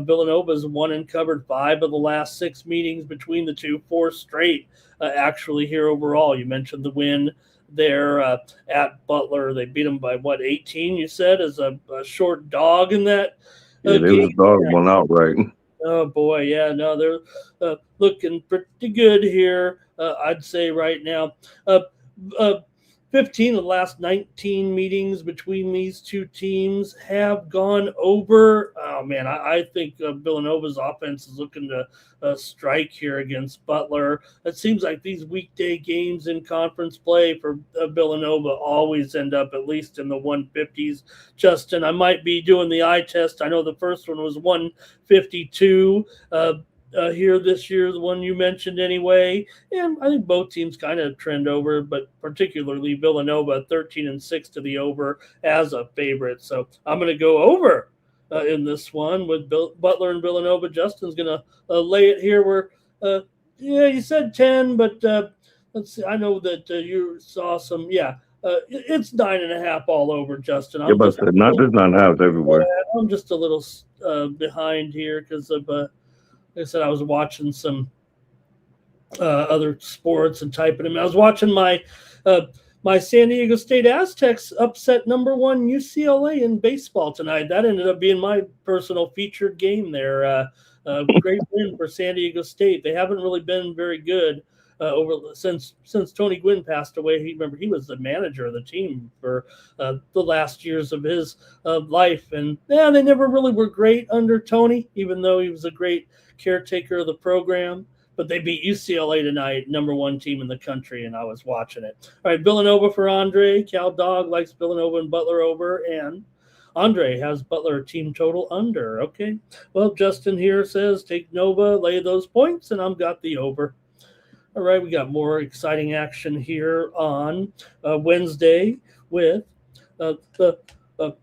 Villanova's won and covered 5 of the last 6 meetings between the two, 4 straight actually here overall. You mentioned the win there at Butler. They beat them by 18, you said, as a short dog in that Yeah, they was game. a dog one outright. Oh boy, yeah, no, they're looking pretty good here. I'd say right now, uh, uh, 15 of the last 19 meetings between these two teams have gone over. Oh man, I think Villanova's offense is looking to strike here against Butler. It seems like these weekday games in conference play for Villanova always end up at least in the 150s. Justin, I might be doing the eye test. I know the first one was 152. Here this year, the one you mentioned anyway. And I think both teams kind of trend over, but particularly Villanova 13-6 to the over as a favorite. So I'm going to go over in this one with Butler and Villanova. Justin's going to lay it here where, yeah, you said 10, but let's see. I know that you saw some, it's 9.5 all over, Justin. Yeah, but not just 9.5 everywhere. I'm just a little behind here because of like I said, I was watching some other sports and typing them. I was watching my San Diego State Aztecs upset number 1 UCLA in baseball tonight. That ended up being my personal featured game there. Great win for San Diego State. They haven't really been very good since Tony Gwynn passed away. He was the manager of the team for the last years of his life, and they never really were great under Tony, even though he was a great caretaker of the program. But they beat UCLA tonight, number 1 team in the country, and I was watching it. All right, Villanova for Andre. Cal Dog likes Villanova and Butler over, and Andre has Butler team total under. Okay, well, Justin here says take Nova, lay those points, and I've got the over. All right, we got more exciting action here on Wednesday with the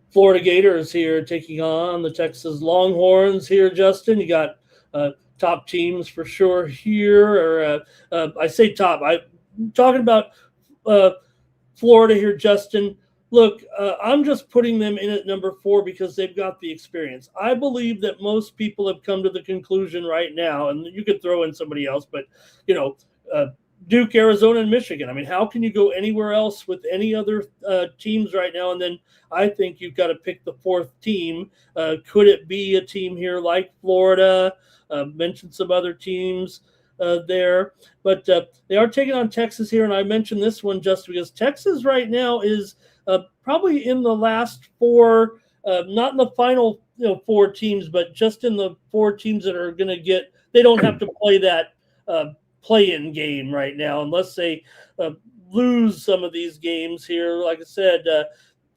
Florida Gators here taking on the Texas Longhorns here, Justin. You got top teams for sure here. Or I say top. I'm talking about Florida here, Justin. Look, I'm just putting them in at number 4 because they've got the experience. I believe that most people have come to the conclusion right now, and you could throw in somebody else, but, Duke, Arizona, and Michigan. I mean, how can you go anywhere else with any other teams right now? And then I think you've got to pick the 4th team. Could it be a team here like Florida? Mentioned some other teams there. But they are taking on Texas here, and I mentioned this one just because Texas right now is probably in the last 4, not in the final 4 teams, but just in the 4 teams that are going to get – they don't have to play that play-in game right now unless they lose some of these games here. Like I said,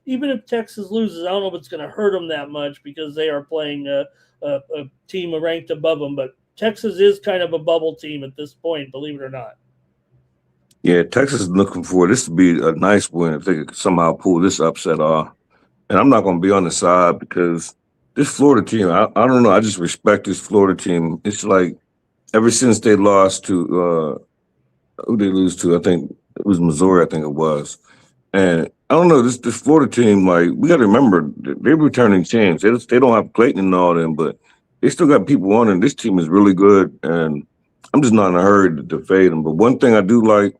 even if Texas loses, I don't know if it's going to hurt them that much because they are playing a team ranked above them. But Texas is kind of a bubble team at this point, believe it or not. Yeah, Texas is looking for this to be a nice win if they could somehow pull this upset off. And I'm not going to be on the side because this Florida team, I don't know. I just respect this Florida team. It's like ever since they lost to who they lose to, I think it was Missouri, I think it was. And I don't know, this Florida team, like, we got to remember, they're returning champs. They don't have Clayton and all them, but they still got people on, and this team is really good. And I'm just not in a hurry to fade them. But one thing I do like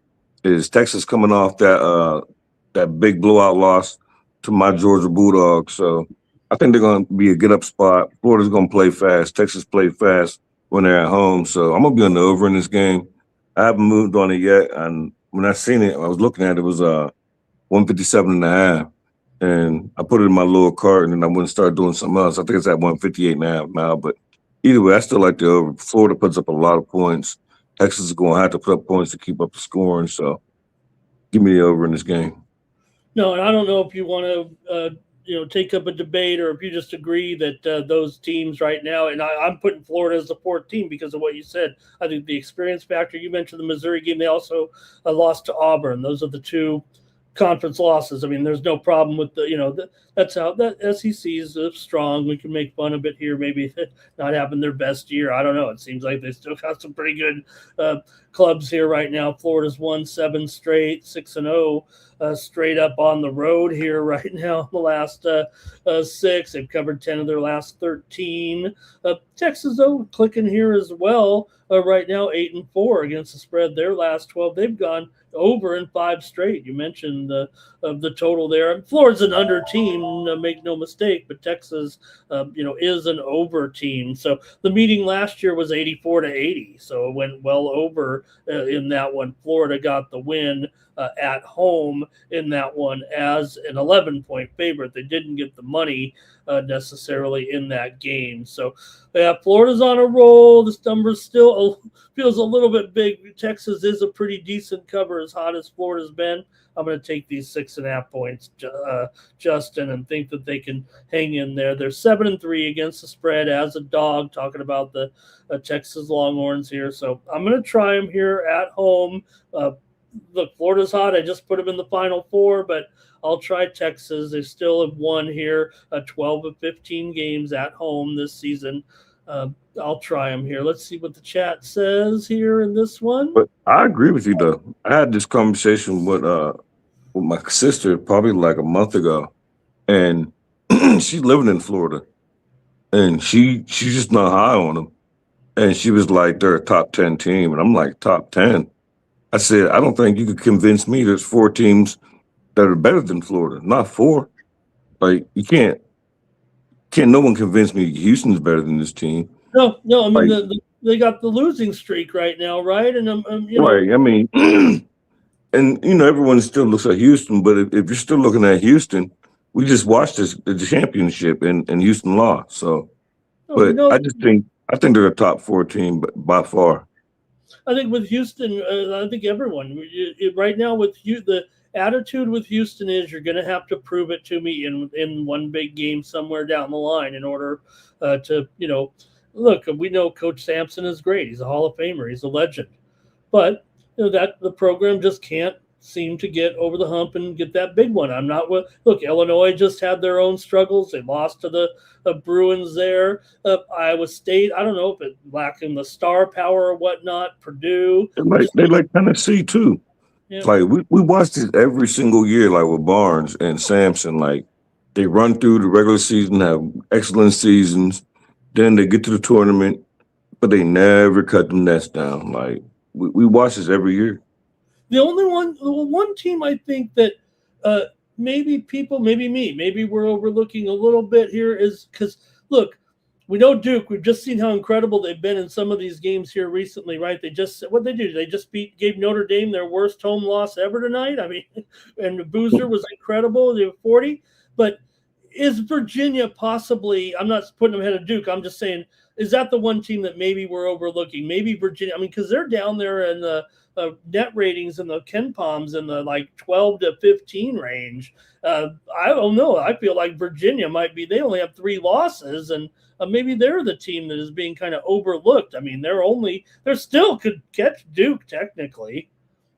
is Texas coming off that big blowout loss to my Georgia Bulldogs. So I think they're going to be a get-up spot. Florida's going to play fast. Texas played fast when they're at home. So I'm going to be on the over in this game. I haven't moved on it yet, and when I seen it, I was looking at it, it was 157.5. And I put it in my little cart, and then I went and started doing something else. I think it's at 158.5 now, but either way, I still like the over. Florida puts up a lot of points. Texas is going to have to put up points to keep up the scoring. So give me the over in this game. No, and I don't know if you want to, take up a debate or if you just agree that those teams right now, and I'm putting Florida as the fourth team because of what you said. I think the experience factor. You mentioned the Missouri game; they also lost to Auburn. Those are the two conference losses. I mean, there's no problem with that's how that SEC is strong. We can make fun of it here, maybe not having their best year. I don't know. It seems like they still got some pretty good clubs here right now. Florida's won 7 straight, 6-0 straight up on the road here right now. The last 6, they've covered 10 of their last 13. Texas though clicking here as well. Right now 8-4 against the spread. Their last 12, they've gone over in 5 straight. You mentioned the total there. Florida's an under team, make no mistake, but Texas, is an over team. So the meeting last year was 84-80, so it went well over in that one. Florida got the win at home in that one as an 11-point favorite. They didn't get the money necessarily in that game. So, yeah, Florida's on a roll. This number still feels a little bit big. Texas is a pretty decent cover, as hot as Florida's been. I'm going to take these 6.5 points, Justin, and think that they can hang in there. They're 7-3 against the spread as a dog, talking about the Texas Longhorns here. So I'm going to try them here at home. Look, Florida's hot. I just put them in the Final Four, but I'll try Texas. They still have won here 12 of 15 games at home this season. I'll try them here. Let's see what the chat says here in this one. But I agree with you, though. I had this conversation with my sister probably like a month ago, and she's living in Florida, and she's just not high on them. And she was like, they're a top 10 team. And I'm like, top 10? I said, I don't think you could convince me there's 4 teams that are better than Florida, not 4. Like, you can't no one convince me Houston's better than this team. No, I mean, they got the losing streak right now, right? And, right, I mean, and, everyone still looks at Houston, but if you're still looking at Houston, we just watched the championship and Houston lost. So, but I think they're a top 4 team by far. I think with Houston, I think everyone right now with the attitude with Houston is you're going to have to prove it to me in one big game somewhere down the line in order to, look, we know Coach Sampson is great. He's a Hall of Famer. He's a legend. But that the program just can't seem to get over the hump and get that big one. Look, Illinois just had their own struggles. They lost to the Bruins there. Iowa State, I don't know if it's lacking the star power or whatnot. Purdue. They like Tennessee too. Yeah. Like we watch this every single year, like with Barnes and Sampson. Like they run through the regular season, have excellent seasons, then they get to the tournament, but they never cut the nets down. Like we watch this every year. The one team I think that maybe we're overlooking a little bit here is because, look, we know Duke. We've just seen how incredible they've been in some of these games here recently, right? They just gave Notre Dame their worst home loss ever tonight. I mean, and Boozer was incredible. They were 40. But is Virginia possibly, I'm not putting them ahead of Duke, I'm just saying, is that the one team that maybe we're overlooking? Maybe Virginia, I mean, because they're down there in the net ratings and the Ken Palms in the like 12 to 15 range. I don't know. I feel like Virginia might be, they only have 3 losses, and maybe they're the team that is being kind of overlooked. I mean, they're still could catch Duke technically.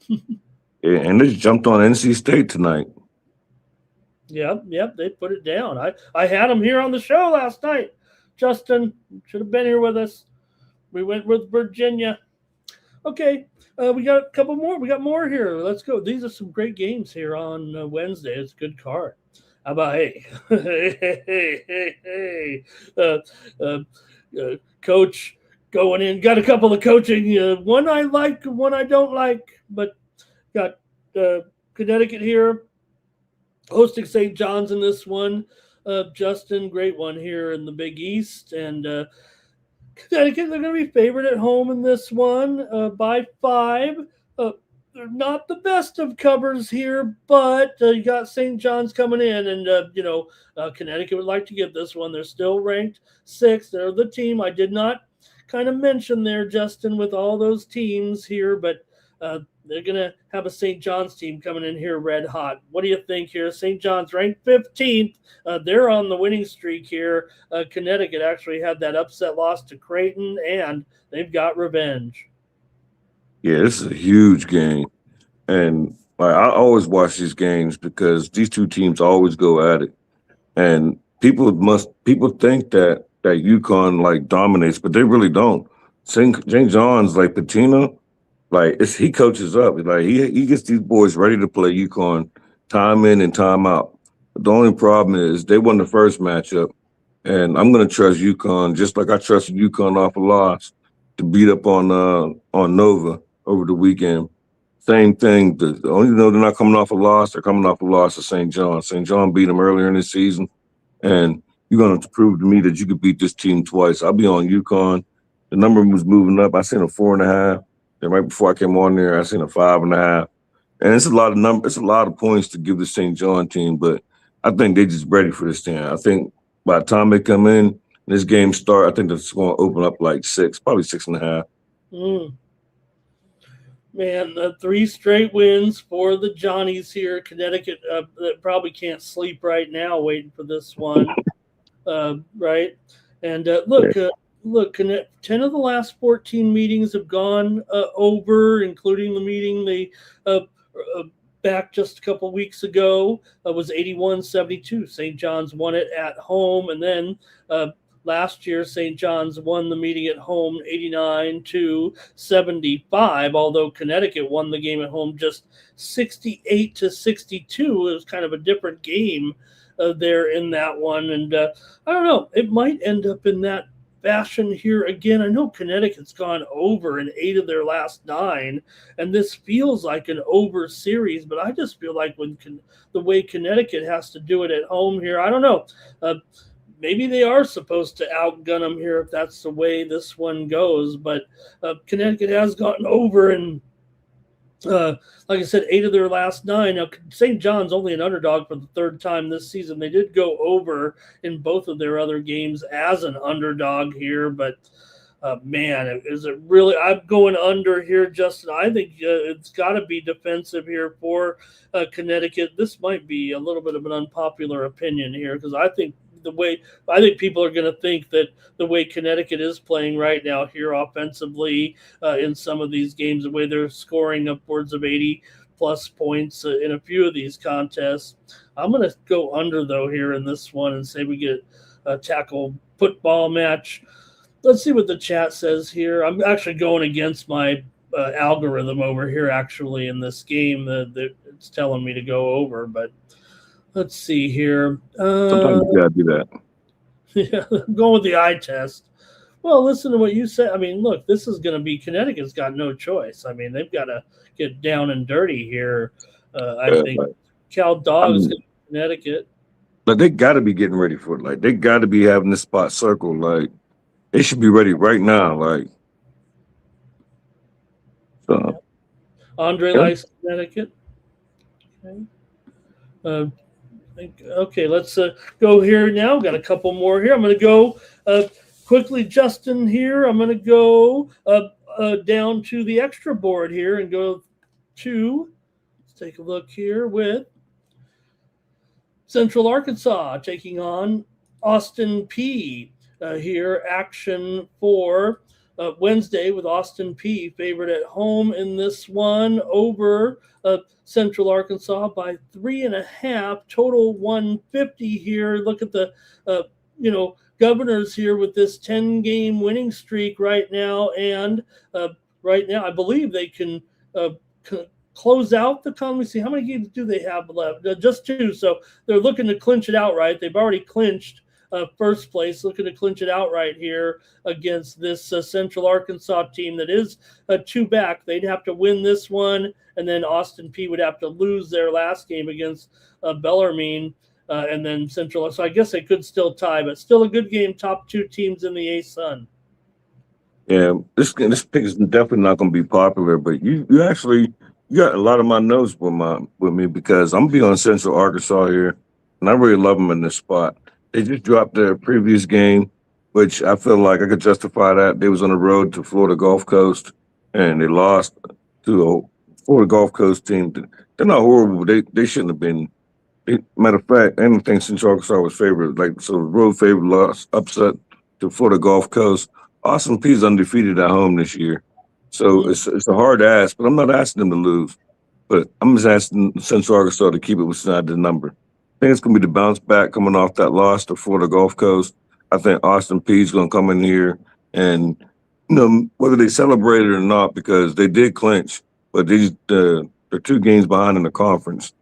Yeah, and they jumped on NC State tonight. Yep, they put it down. I had them here on the show last night. Justin should have been here with us. We went with Virginia. Okay, we got a couple more. We got more here. Let's go. These are some great games here on Wednesday. It's a good card. How about Coach going in? Got a couple of coaching. One I like, one I don't like. But got Connecticut here hosting St. John's in this one. Justin, great one here in the Big East, and Connecticut, they're going to be favored at home in this one by 5. they're not the best of covers here, but you got St. John's coming in, and Connecticut would like to get this one. They're still ranked sixth. They're the team I did not kind of mention there, Justin, with all those teams here, but they're going to have a St. John's team coming in here red hot. What do you think here? St. John's ranked 15th. They're on the winning streak here. Connecticut actually had that upset loss to Creighton, and they've got revenge. Yeah, this is a huge game. And like I always watch these games because these two teams always go at it. And people think that UConn like dominates, but they really don't. St. John's like Patino, like he coaches up. Like he gets these boys ready to play UConn time in and time out. But the only problem is they won the first matchup, and I'm gonna trust UConn just like I trusted UConn off a loss to beat up on Nova over the weekend. Same thing. The only they're not coming off a loss, they're coming off a loss to St. John. St. John beat them earlier in the season, and you're going to prove to me that you could beat this team twice. I'll be on UConn. The number was moving up. I seen a 4.5. Then right before I came on there, I seen a 5.5. And it's a lot of It's a lot of points to give the St. John team, but I think they're just ready for this thing. I think by the time they come in, this game start, I think it's going to open up like 6, probably 6.5. Man, 3 straight wins for the Johnnies here. Connecticut probably can't sleep right now waiting for this one, right? And look, 10 of the last 14 meetings have gone over, including the meeting they back just a couple weeks ago was 81-72. St. John's won it at home, and then last year, St. John's won the meeting at home 89-75, although Connecticut won the game at home just 68-62. It was kind of a different game there in that one. And I don't know, it might end up in that fashion here again. I know Connecticut's gone over in 8 of their last 9, and this feels like an over series, but I just feel like the way Connecticut has to do it at home here, I don't know. Maybe they are supposed to outgun them here if that's the way this one goes. But Connecticut has gotten over, and like I said, 8 of their last 9. Now, St. John's only an underdog for the 3rd time this season. They did go over in both of their other games as an underdog here. But, man, is it really – I'm going under here, Justin. I think it's got to be defensive here for Connecticut. This might be a little bit of an unpopular opinion here because I think people are going to think that the way Connecticut is playing right now here offensively in some of these games, the way they're scoring upwards of 80-plus points in a few of these contests. I'm going to go under, though, here in this one and say we get a tackle football match. Let's see what the chat says here. I'm actually going against my algorithm over here, actually, in this game. It's telling me to go over, but let's see here. Sometimes you gotta do that. Yeah, I'm going with the eye test. Well, listen to what you said. I mean, look, this is going to be Connecticut's got no choice. I mean, they've got to get down and dirty here. I think Cal Dogs Connecticut. Like they got to be getting ready for it. Like they got to be having this spot circled. Like they should be ready right now. Like so. Andre likes Connecticut. Okay. Okay, let's go here now. We've got a couple more here. I'm going to go quickly, Justin, here. I'm going to go down to the extra board here and go to, let's take a look here with Central Arkansas taking on Austin Peay. Here, action for Wednesday with Austin Peay favored at home in this one over Central Arkansas by 3.5, total 150 here. Look at the, Governors here with this 10-game winning streak right now. And right now, I believe they can close out the con. Let me see, how many games do they have left? Just 2. So they're looking to clinch it outright. They've already clinched first place, looking to clinch it outright here against this Central Arkansas team that is 2 back. They'd have to win this one, and then Austin Peay would have to lose their last game against Bellarmine, and then Central. So I guess they could still tie, but still a good game. Top 2 teams in the A-Sun. Yeah, this pick is definitely not going to be popular, but you actually You got a lot of my notes with me because I'm gonna be on Central Arkansas here, and I really love them in this spot. They just dropped their previous game, which I feel like I could justify that. They was on the road to Florida Gulf Coast, and they lost to a Florida Gulf Coast team. They're not horrible, but they shouldn't have been. Matter of fact, I didn't think Central Arkansas was favored. Like so, road favorite loss upset to Florida Gulf Coast. Austin Peay's undefeated at home this year, so Mhm. it's a hard ask. But I'm not asking them to lose. But I'm just asking Central Arkansas to keep it beside the number. I think it's going to be the bounce back coming off that loss to Florida Gulf Coast. I think Austin Peay's going to come in here and, whether they celebrate it or not, because they did clinch, but they're 2 games behind in the conference,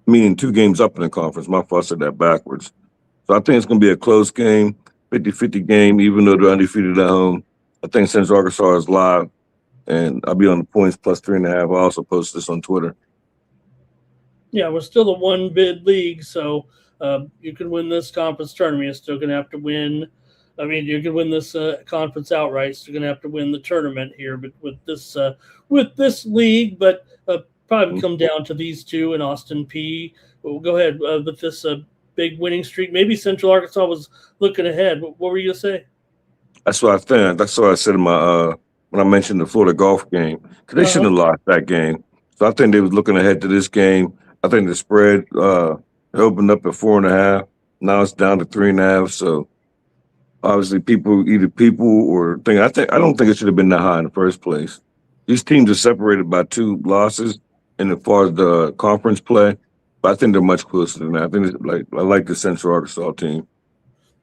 meaning 2 games up in the conference. My fault, I said that backwards. So I think it's going to be a close game, 50-50 game, even though they're undefeated at home. I think Central Arkansas is live, and I'll be on the points plus 3.5. I also post this on Twitter. Yeah, we're still a one bid league, so you can win this conference tournament. You're still going to have to win. I mean, you can win this conference outright. So you're going to have to win the tournament here, but with this league, but probably come down to these two and Austin P. We'll go ahead with this big winning streak. Maybe Central Arkansas was looking ahead. What were you going to say? That's what I think. That's what I said in my when I mentioned the Florida golf game because they Uh-huh. shouldn't have lost that game. So I think they was looking ahead to this game. I think the spread opened up at 4.5. Now it's down to 3.5. So obviously, people or think. I don't think it should have been that high in the first place. These teams are separated by 2 losses, and as far as the conference play, but I think they're much closer than that. I think I like the Central Arkansas team.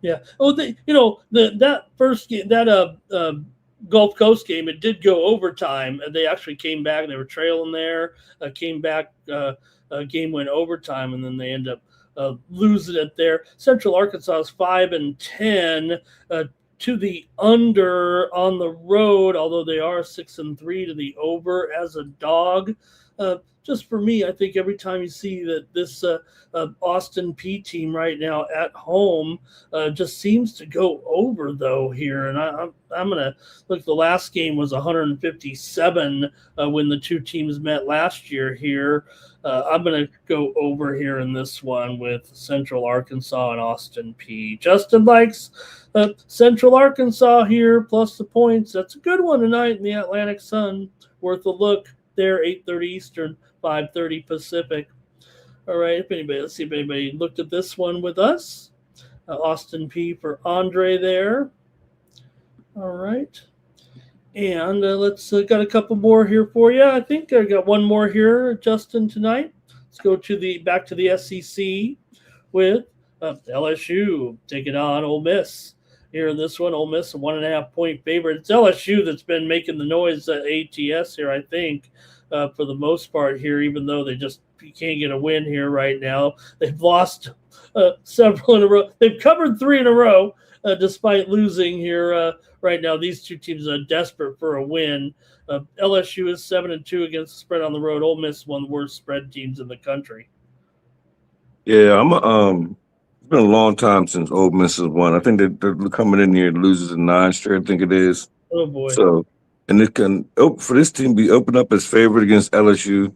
Yeah. Oh, that first game, that Gulf Coast game, it did go overtime. They actually came back. They were trailing there. Came back. Game went overtime, and then they end up losing it there. Central Arkansas is 5-10 to the under on the road, although they are 6-3 to the over as a dog. Just for me, I think every time you see that this Austin P team right now at home just seems to go over though here, and I'm gonna look. The last game was 157 when the two teams met last year here. I'm gonna go over here in this one with Central Arkansas and Austin P. Justin likes Central Arkansas here plus the points. That's a good one tonight in the Atlantic Sun. Worth a look there, 8:30 Eastern, 5:30 Pacific. All right, let's see if anybody looked at this one with us. Austin P for Andre there. All right. And let's got a couple more here for you. I think I got one more here, Justin, tonight. Let's go to back to the SEC with LSU taking on Ole Miss. Here in this one, Ole Miss a 1.5-point favorite. It's LSU that's been making the noise at ATS here, I think, for the most part here, even though they just can't get a win here right now. They've lost several in a row. They've covered 3 in a row despite losing here right now. These two teams are desperate for a win. LSU is 7-2 against the spread on the road. Ole Miss is one of the worst spread teams in the country. Yeah, it's been a long time since Ole Miss has won. I think they're coming in here loses in 9 straight. I think it is. Oh boy. So, and it can for this team be opened up as favorite against LSU.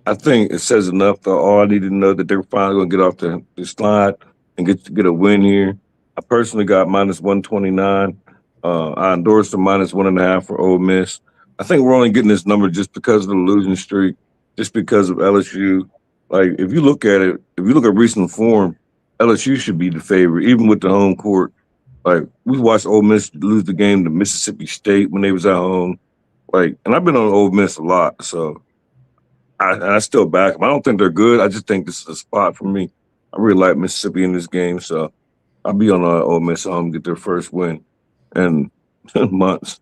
I think it says enough. That all I need to know that they're finally going to get off the slide and get a win here. I personally got minus 129. I endorsed the minus 1.5 for Ole Miss. I think we're only getting this number just because of the losing streak, just because of LSU. Like if you look at it, if you look at recent form, LSU should be the favorite, even with the home court. Like we watched Ole Miss lose the game to Mississippi State when they was at home. Like, and I've been on Ole Miss a lot, so I still back them. I don't think they're good. I just think this is a spot for me. I really like Mississippi in this game, so I'll be on Ole Miss get their first win in months.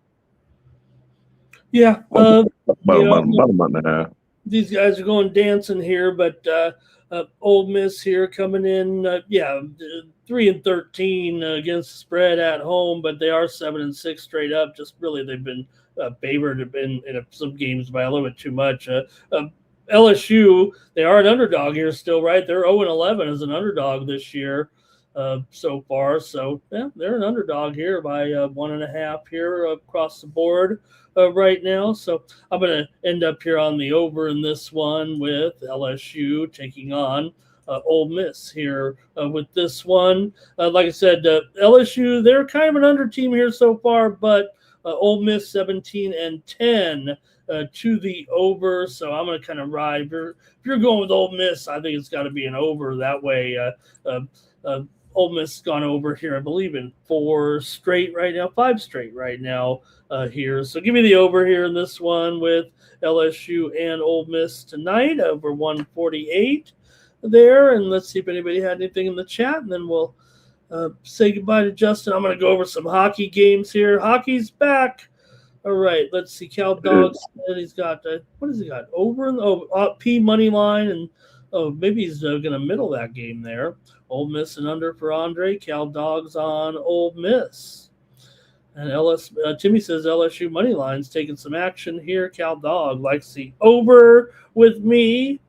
Yeah. About Yeah. a month and a half. These guys are going dancing here, but Ole Miss here coming in, 3-13 against the spread at home, but they are 7-6 straight up. Just really, they've been favored in some games by a little bit too much. LSU, they are an underdog here still, right? They're 0-11 as an underdog this year. so far. So yeah, they're an underdog here by 1.5 here across the board right now. So I'm going to end up here on the over in this one with LSU taking on Ole Miss here with this one. Like I said, LSU, they're kind of an under team here so far, but Ole Miss 17-10 to the over. So I'm going to kind of ride. If you're going with Ole Miss, I think it's got to be an over that way. Ole Miss has gone over here, I believe, in 4 straight right now, 5 straight right now here. So give me the over here in this one with LSU and Ole Miss tonight over 148 there. And let's see if anybody had anything in the chat, and then we'll say goodbye to Justin. I'm going to go over some hockey games here. Hockey's back. All right, let's see. Cal Dog said he's got what has he got? Over and P money line, and maybe he's going to middle that game there. Ole Miss and under for Andre. Cal Dogs on Ole Miss. And Timmy says LSU money line's taking some action here. Cal Dog likes the over with me.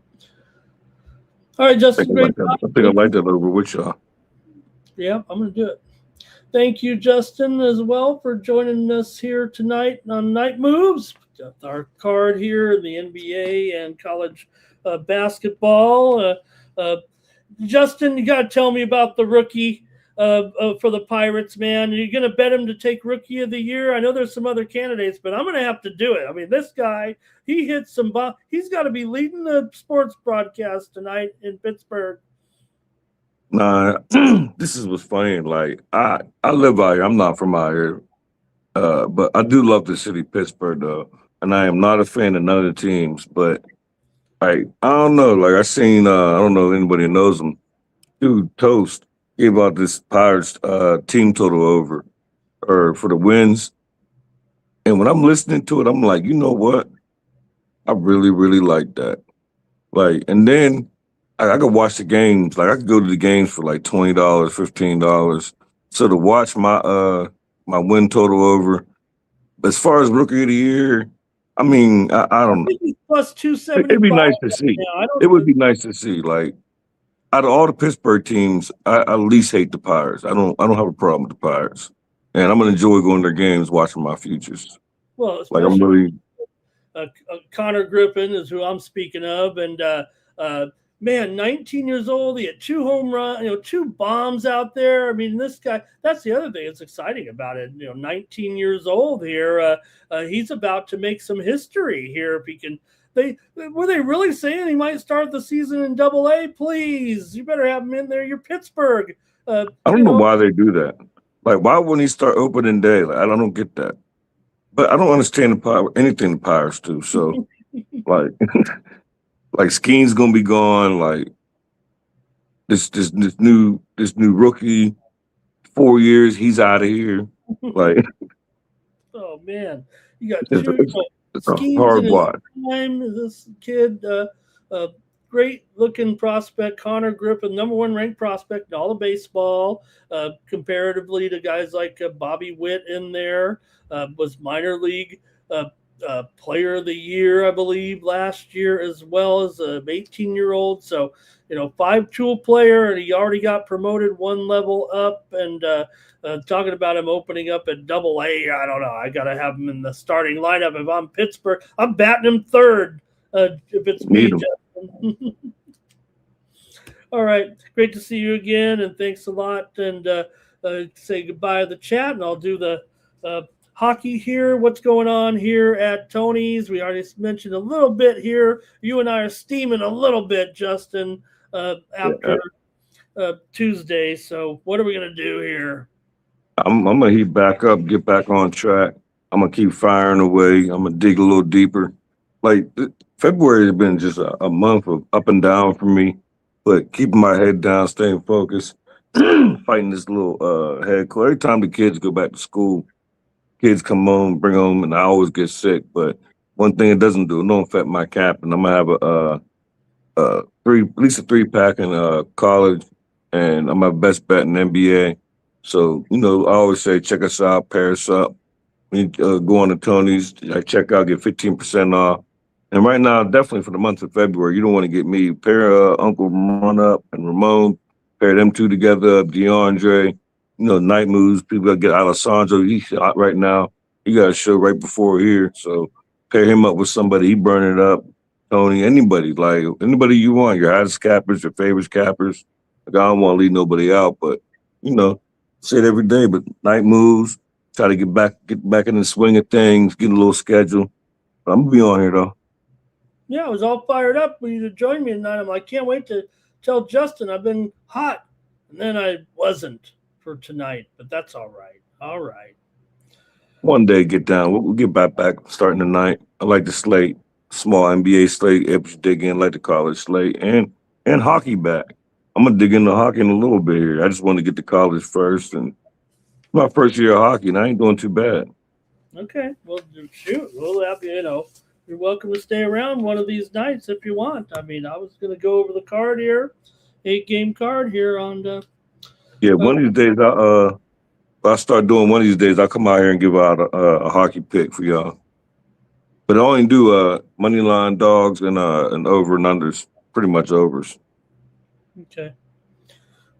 All right, Justin. I think I like that over with y'all. Yeah, I'm going to do it. Thank you, Justin, as well, for joining us here tonight on Night Moves. Got our card here in the NBA and college basketball. Justin, you got to tell me about the rookie for the Pirates, man. Are you going to bet him to take Rookie of the Year? I know there's some other candidates, but I'm going to have to do it. I mean, this guy, he hits some bomb. He's got to be leading the sports broadcast tonight in Pittsburgh. Nah, this is what's funny. Like I live out here. I'm not from out here, but I do love the city Pittsburgh though, and I am not a fan of none of the teams. But I don't know. Like I seen, I don't know if anybody knows him. Dude, Toast gave out this Pirates team total over or for the wins, and when I'm listening to it, I'm like, you know what? I really, really like that. Like, and then I could watch the games. Like I could go to the games for like $20, $15. So to watch my my win total over. As far as Rookie of the Year, I mean, I don't know. Plus 275. It'd be nice to see. It would be nice to see. Like out of all the Pittsburgh teams, I at least hate the Pirates. I don't have a problem with the Pirates, and I'm gonna enjoy going to their games, watching my futures. Well, like I'm really. Connor Griffin is who I'm speaking of, and man, 19 years old. He had 2 home runs, 2 bombs out there. I mean, this guy, that's the other thing that's exciting about it. 19 years old here. He's about to make some history here if he can. Were they really saying he might start the season in Double-A? Please, you better have him in there. You're Pittsburgh. I don't know why they do that. Like, why wouldn't he start opening day? Like, I don't get that. But I don't understand anything the Pirates do. So, like. Like Skeen's gonna be gone. Like this new rookie, 4 years, he's out of here. Like, oh man, you got it's Skeen's a hard in watch. Time. This kid, great looking prospect, Connor Griffin, #1 ranked prospect in all of baseball, comparatively to guys like Bobby Witt in there, was minor league. Player of the year, I believe, last year, as well as an 18-year-old. So, 5-tool player, and he already got promoted 1 level up. And talking about him opening up at Double-A, I don't know. I got to have him in the starting lineup. If I'm Pittsburgh, I'm batting him third. If it's me, Justin. All right, great to see you again, and thanks a lot. And say goodbye to the chat, and I'll do the hockey here. What's going on here at Tony's? We already mentioned a little bit here. You and I are steaming a little bit, Justin, after Tuesday. So what are we going to do here? I'm going to heat back up, get back on track. I'm going to keep firing away. I'm going to dig a little deeper. Like February has been just a month of up and down for me, but keeping my head down, staying focused, fighting this little head cold. Every time the kids go back to school, kids come home, bring home, and I always get sick. But one thing it doesn't do, it don't affect my cap. And I'm gonna have at least a 3-pack in college, and I'm my best bet in NBA. So I always say check us out, pair us up. When you go on to Tony's, check out, get 15% off. And right now, definitely for the month of February, you don't want to get me. Pair Uncle Run Up and Ramon, Pair them two together, DeAndre, night moves. People got to get Alessandro. He's hot right now. He got a show right before here. So pair him up with somebody. He burn it up. Tony, anybody, like anybody you want, your hottest cappers, your favorite cappers. Like, I don't want to leave nobody out, but, say it every day, but night moves, try to get back in the swing of things, get a little schedule. But I'm going to be on here, though. Yeah, I was all fired up when you joined me tonight. I'm like, can't wait to tell Justin I've been hot. And then I wasn't for tonight, but that's all right. All right. One day get down. We'll get back starting tonight. I like the slate, small NBA slate, if you dig in, like the college slate, and hockey back. I'm going to dig into hockey in a little bit here. I just want to get to college first. And my first year of hockey, and I ain't doing too bad. Okay. Well, shoot. We'll have you, you're welcome to stay around one of these nights if you want. I mean, I was going to go over the card here, 8-game card here on the. Yeah, one of these days, I start doing one of these days, I'll come out here and give out a hockey pick for y'all. But I only do money line dogs and over and unders, pretty much overs. Okay.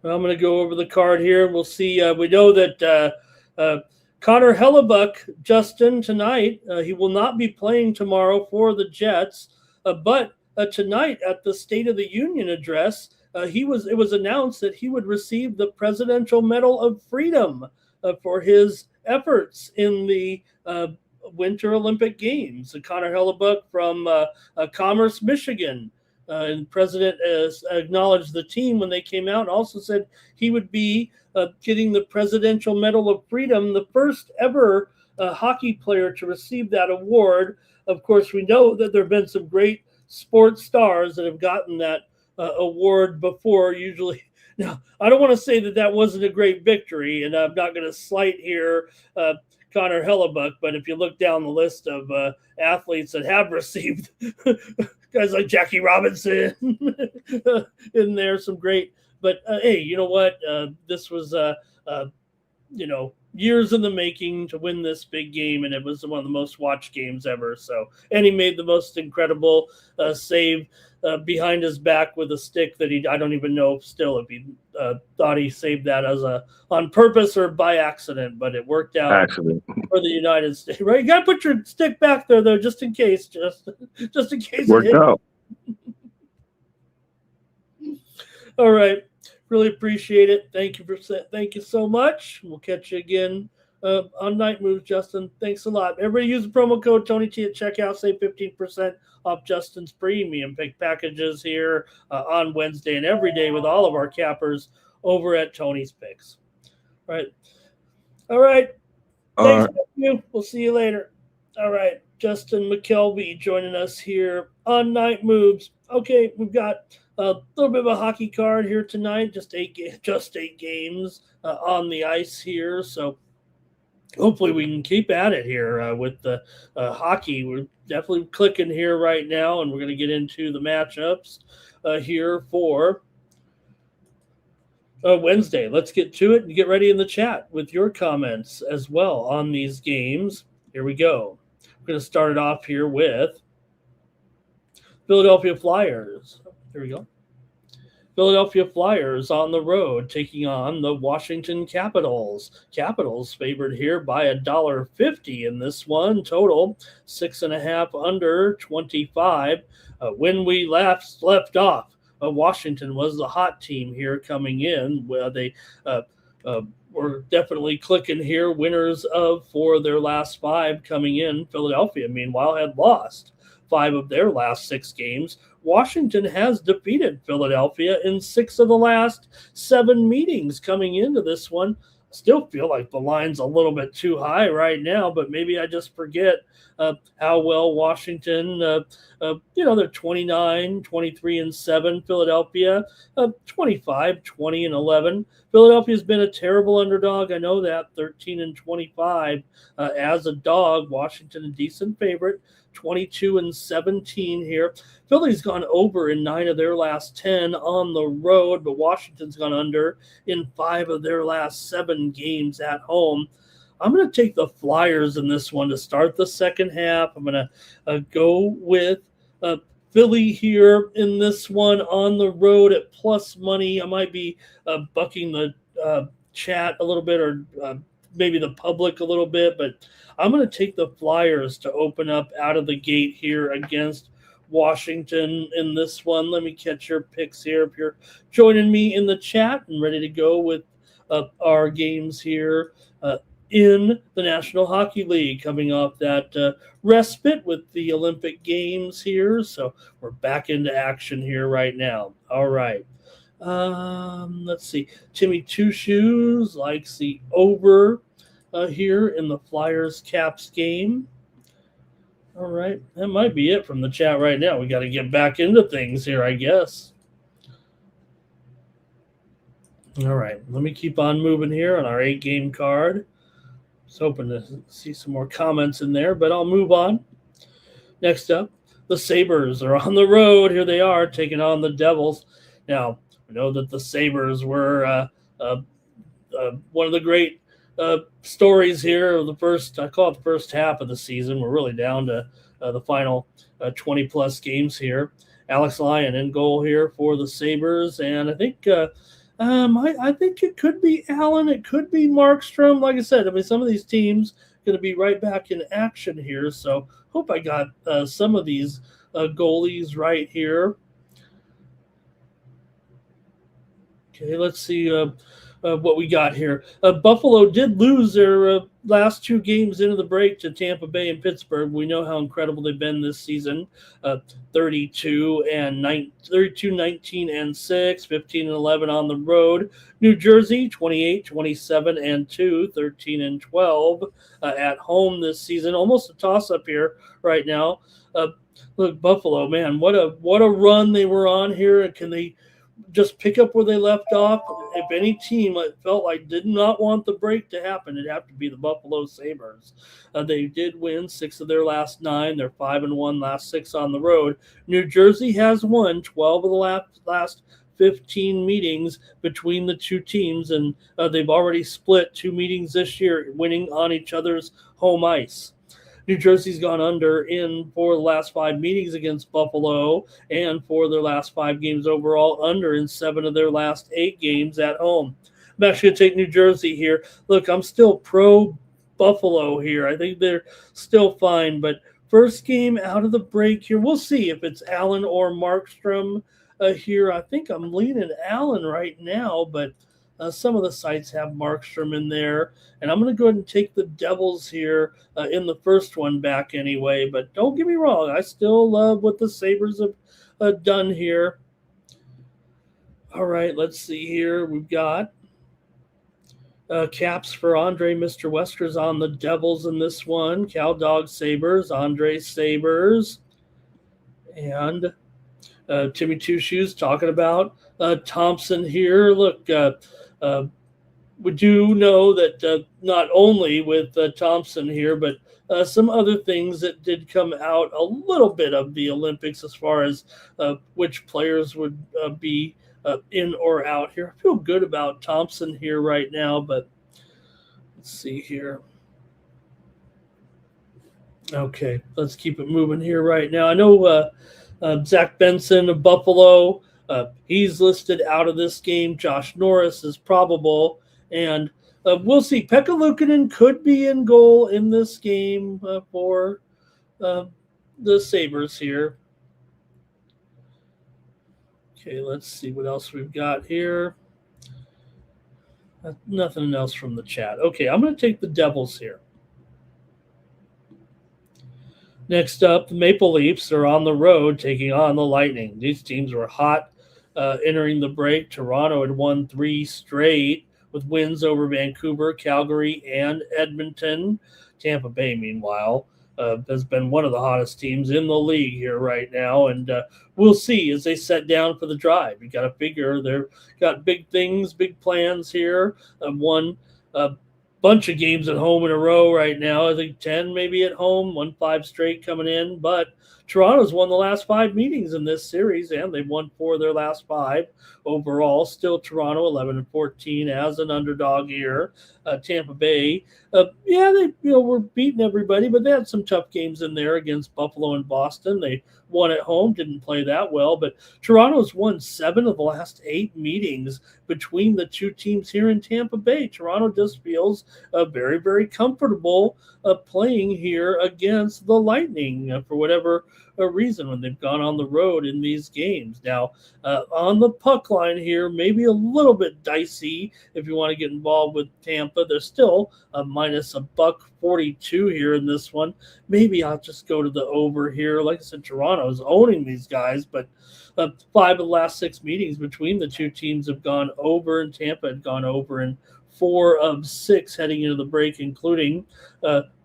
Well, I'm going to go over the card here. We'll see. We know that Connor Hellebuck, Justin, tonight, he will not be playing tomorrow for the Jets. But tonight at the State of the Union address, it was announced that he would receive the Presidential Medal of Freedom for his efforts in the Winter Olympic Games. Connor Hellebuck from Commerce, Michigan. And the president has acknowledged the team when they came out and also said he would be getting the Presidential Medal of Freedom, the first ever hockey player to receive that award. Of course, we know that there have been some great sports stars that have gotten that award before, usually. Now, I don't want to say that wasn't a great victory, and I'm not going to slight here Connor Hellebuck, but if you look down the list of athletes that have received guys like Jackie Robinson in there, some great. But hey, you know what? This was years in the making to win this big game, and it was one of the most watched games ever. So, and he made the most incredible save behind his back with a stick that I don't even know still if he thought he saved that as on purpose or by accident, but it worked out for the United States. Right? You got to put your stick back there though, just in case. Just in case worked it out. All right. Really appreciate it. Thank you so much. We'll catch you again on Night Moves, Justin. Thanks a lot. Everybody use the promo code TonyT at checkout. Save 15% off Justin's premium pick packages here on Wednesday and every day with all of our cappers over at Tony's Picks. All right. Thanks, you. We'll see you later. All right. Justin McKelvey joining us here on Night Moves. Okay, we've got a little bit of a hockey card here tonight. Just eight games on the ice here. So hopefully we can keep at it here with the hockey. We're definitely clicking here right now, and we're going to get into the matchups here for Wednesday. Let's get to it and get ready in the chat with your comments as well on these games. Here we go. We're going to start it off here with Philadelphia Flyers. Here we go. Philadelphia Flyers on the road taking on the Washington Capitals. Capitals favored here by $1.50 in this one. Total 6.5 under 25. When we left off, Washington was the hot team here coming in. Well, they were definitely clicking here. Winners for their last 5 coming in. Philadelphia, meanwhile, had lost 5 of their last 6 games. Washington has defeated Philadelphia in 6 of the last 7 meetings coming into this one. Still feel like the line's a little bit too high right now, but maybe I just forget how well Washington, they're 29, 23 and 7. Philadelphia, 25, 20 and 11. Philadelphia's been a terrible underdog. I know that, 13 and 25 as a dog. Washington, a decent favorite. 22 and 17 here. Philly's gone over in 9 of their last 10 on the road, but Washington's gone under in 5 of their last 7 games at home. I'm going to take the Flyers in this one to start the second half. I'm going to go with Philly here in this one on the road at plus money. I might be bucking the chat a little bit, or maybe the public a little bit, but I'm going to take the Flyers to open up out of the gate here against Washington in this one. Let me catch your picks here. If you're joining me in the chat and ready to go with our games here in the National Hockey League, coming off that respite with the Olympic Games here. So we're back into action here right now. All right. Let's see. Timmy Two Shoes likes the over here in the Flyers Caps game. All right. That might be it from the chat right now. We got to get back into things here, I guess. All right. Let me keep on moving here on our 8-game card. I was hoping to see some more comments in there, but I'll move on. Next up, the Sabres are on the road. Here they are taking on the Devils. Now, we know that the Sabres were one of the great stories here of the first, I call it the first half of the season. We're really down to the final 20-plus games here. Alex Lyon in goal here for the Sabres, and I think I think it could be Allen. It could be Markstrom. Like I said, I mean, some of these teams going to be right back in action here. So hope I got some of these goalies right here. Okay, let's see what we got here. Buffalo did lose their last 2 games into the break to Tampa Bay and Pittsburgh. We know how incredible they've been this season. 32-19-6, 15-11 on the road. New Jersey 28-27-2, 13-12 at home this season. Almost a toss-up here right now. Look, Buffalo, man, what a run they were on here. Can they just pick up where they left off? If any team felt like did not want the break to happen, it'd have to be the Buffalo Sabres. They did win 6 of their last 9. They're 5-1 last 6 on the road. New Jersey has won 12 of the last 15 meetings between the two teams, and they've already split 2 meetings this year, winning on each other's home ice. New Jersey's gone under in for the last 5 meetings against Buffalo, and for their last 5 games overall, under in 7 of their last 8 games at home. I'm actually going to take New Jersey here. Look, I'm still pro Buffalo here. I think they're still fine, but first game out of the break here, we'll see if it's Allen or Markstrom here. I think I'm leaning Allen right now, but some of the sites have Markstrom in there, and I'm going to go ahead and take the Devils here in the first one back anyway. But don't get me wrong, I still love what the Sabres have done here. All right, let's see here. We've got caps for Andre Mr. Weskers on the Devils in this one. Cal Dog Sabres, Andre Sabres, and Timmy Two Shoes talking about Thompson here. Look, we do know that not only with Thompson here, but some other things that did come out a little bit of the Olympics as far as which players would be in or out here. I feel good about Thompson here right now, but let's see here. Okay, let's keep it moving here right now. I know Zach Benson of Buffalo, he's listed out of this game. Josh Norris is probable, and we'll see. Pekka Luukkonen could be in goal in this game for the Sabres here. Okay, let's see what else we've got here. Nothing else from the chat. Okay, I'm going to take the Devils here. Next up, the Maple Leafs are on the road taking on the Lightning. These teams were hot entering the break. Toronto had won 3 straight with wins over Vancouver, Calgary, and Edmonton. Tampa Bay, meanwhile, has been one of the hottest teams in the league here right now, and we'll see as they set down for the drive. You got to figure they've got big things, big plans here. Won a bunch of games at home in a row right now. I think 10 maybe at home, won 5 straight coming in, but Toronto's won the last 5 meetings in this series, and they've won 4 of their last 5 overall. Still Toronto 11-14 as an underdog here. Tampa Bay, yeah, they were beating everybody, but they had some tough games in there against Buffalo and Boston. They won at home, didn't play that well, but Toronto's won 7 of the last 8 meetings between the two teams here in Tampa Bay. Toronto just feels very, very comfortable playing here against the Lightning for whatever reason when they've gone on the road in these games. Now, on the puck line here, maybe a little bit dicey if you want to get involved with Tampa. They're still minus $1.42 here in this one. Maybe I'll just go to the over here. Like I said, Toronto's owning these guys, but 5 of the last 6 meetings between the two teams have gone over, and Tampa had gone over in 4 of 6 heading into the break, including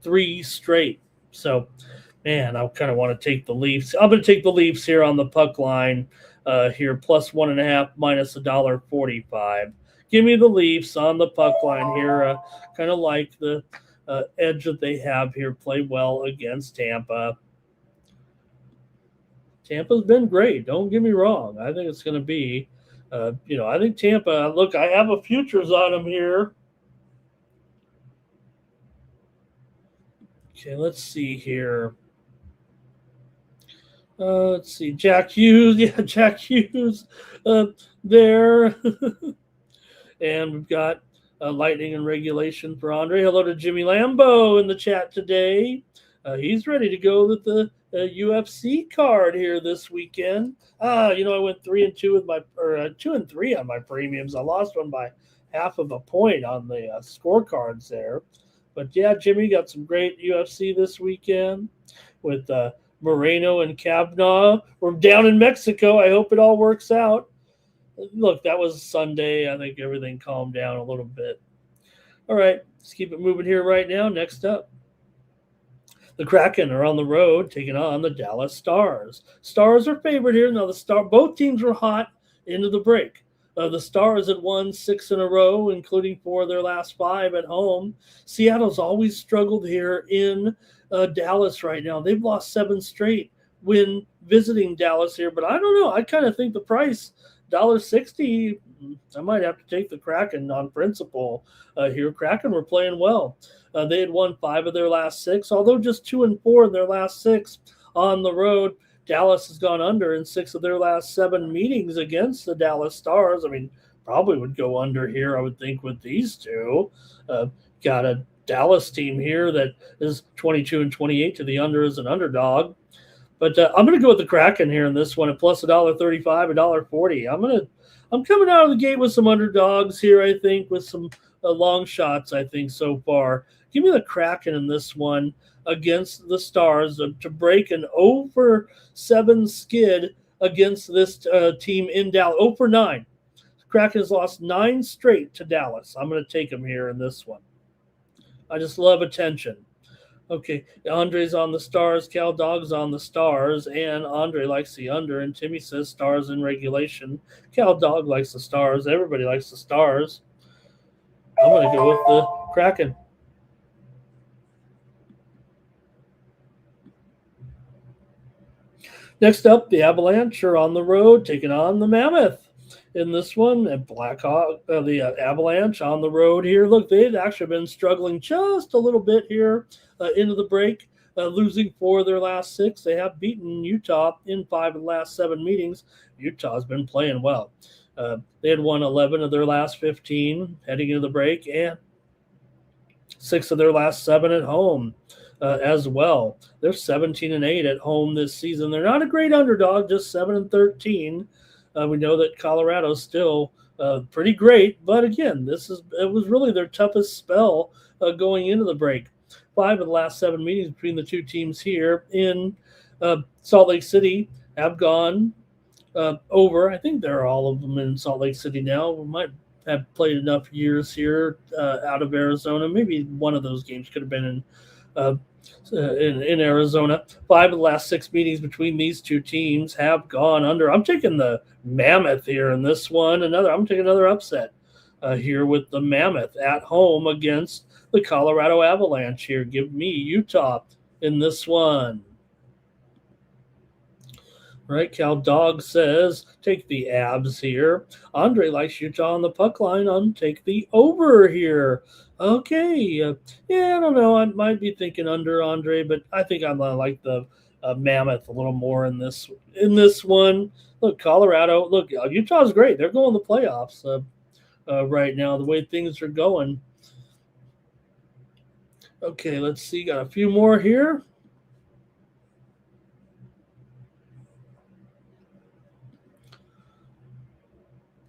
3 straight. So, man, I kind of want to take the Leafs. I'm going to take the Leafs here on the puck line here, plus 1.5, minus $1.45. Give me the Leafs on the puck line here. Kind of like the edge that they have here. Play well against Tampa. Tampa's been great. Don't get me wrong. I think it's going to be, I think Tampa, look, I have a futures on them here. Okay, let's see here. Let's see. Jack Hughes. Yeah, Jack Hughes there. And we've got Lightning and regulation for Andre. Hello to Jimmy Lambo in the chat today. He's ready to go with the UFC card here this weekend. I went 3-2 with my, or 2-3 on my premiums. I lost one by half of a point on the scorecards there. But yeah, Jimmy got some great UFC this weekend with Moreno and Kavanaugh. We're down in Mexico. I hope it all works out. Look, that was Sunday. I think everything calmed down a little bit. All right, let's keep it moving here right now. Next up, the Kraken are on the road taking on the Dallas Stars. Stars are favored here. Now, both teams were hot into the break. The Stars had won 6 in a row, including 4 of their last 5 at home. Seattle's always struggled here in Dallas right now. They've lost 7 straight when visiting Dallas here, but I don't know. I kind of think the price, $1.60, I might have to take the Kraken on principle here. Kraken were playing well. They had won 5 of their last 6, although just 2-4 in their last 6 on the road. Dallas has gone under in 6 of their last 7 meetings against the Dallas Stars. I mean, probably would go under here, I would think, with these two. Got a Dallas team here that is 22-28 to the under as an underdog. But I'm going to go with the Kraken here in this one at plus $1.35, $1.40. I'm coming out of the gate with some underdogs here, I think, with some long shots, I think, so far. Give me the Kraken in this one against the Stars to break an over 7 skid against this team in Dallas. 0-9. Kraken has lost 9 straight to Dallas. I'm going to take them here in this one. I just love attention. Okay, Andre's on the Stars, Cal Dog's on the Stars, and Andre likes the under, and Timmy says Stars in regulation. Cal Dog likes the Stars. Everybody likes the Stars. I'm going to go with the Kraken. Next up, the Avalanche are on the road taking on the Mammoth. In this one, and Blackhawk, the Avalanche on the road here. Look, they've actually been struggling just a little bit here into the break, losing 4 of their last 6. They have beaten Utah in 5 of the last 7 meetings. Utah's been playing well. They had won 11 of their last 15 heading into the break, and 6 of their last 7 at home as well. They're 17-8 at home this season. They're not a great underdog, just 7-13. We know that Colorado's still pretty great, but again, it was really their toughest spell going into the break. 5 of the last 7 meetings between the two teams here in Salt Lake City have gone over. I think they're all of them in Salt Lake City now. We might have played enough years here out of Arizona. Maybe one of those games could have been in Arizona. 5 of the last 6 meetings between these two teams have gone under. I'm taking the Mammoth here in this one. I'm taking another upset here with the Mammoth at home against the Colorado Avalanche here. Give me Utah in this one. Right, Cal Dog says take the abs here. Andre likes Utah on the puck line on take the over here. Okay, yeah, I don't know. I might be thinking under Andre, but I think I'm gonna like the Mammoth a little more in this one. Look, Colorado. Look, Utah's great. They're going to the playoffs right now. The way things are going. Okay, let's see. Got a few more here.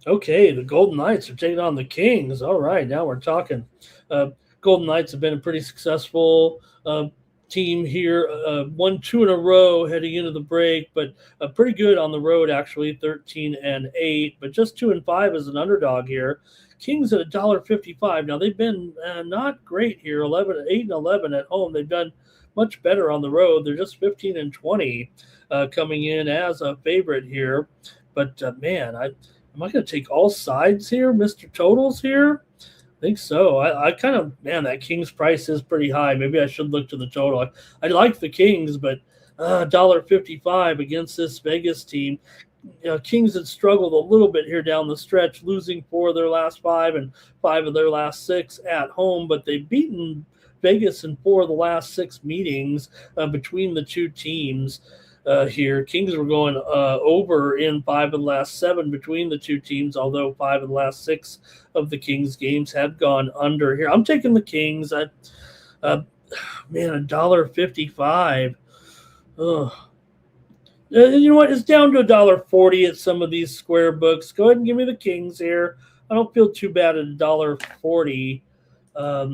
Okay, the Golden Knights are taking on the Kings. All right, now we're talking. Uh, Golden Knights have been a pretty successful team here. Won two in a row heading into the break, but pretty good on the road actually, 13-8, but just 2-5 as an underdog here. Kings at $1.55. Now they've been not great here. 8-11 at home. They've done much better on the road. They're just 15-20 coming in as a favorite here. But man, am I going to take all sides here, Mr. Totals here? I think so. I kind of, man, that Kings price is pretty high. Maybe I should look to the total. I like the Kings, but $1.55 against this Vegas team. Kings had struggled a little bit here down the stretch, losing 4 of their last 5 and 5 of their last 6 at home, but they've beaten Vegas in 4 of the last 6 meetings between the two teams. Here. Kings were going over in 5 of the last 7 between the two teams, although 5 of the last 6 of the Kings games have gone under here. I'm taking the Kings. Man, $1.55. You know what? It's down to $1.40 at some of these square books. Go ahead and give me the Kings here. I don't feel too bad at $1.40. I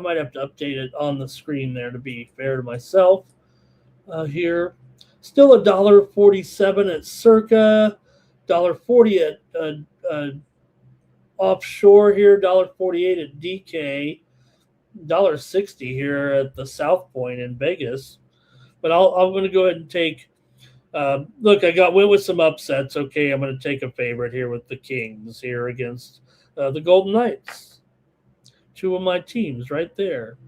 might have to update it on the screen there to be fair to myself here. Still $1.47 at Circa, $1.40 at offshore here, $1.48 at DK, $1.60 here at the South Point in Vegas. But I'm going to go ahead and take. Look, went with some upsets. Okay, I'm going to take a favorite here with the Kings here against the Golden Knights. 2 of my teams right there.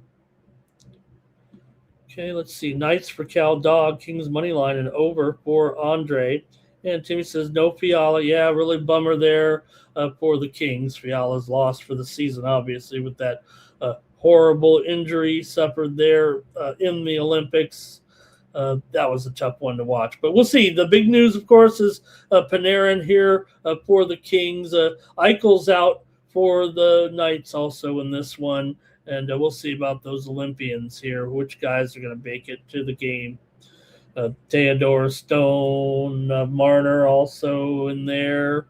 Okay, let's see. Knights for Cal Dog, Kings money line and over for Andre. And Timmy says no Fiala. Yeah, really bummer there for the Kings. Fiala's lost for the season, obviously, with that horrible injury suffered there in the Olympics. That was a tough one to watch. But we'll see. The big news, of course, is Panarin here for the Kings. Eichel's out for the Knights also in this one. And we'll see about those Olympians here, which guys are going to make it to the game. Theodore Stone, Marner also in there.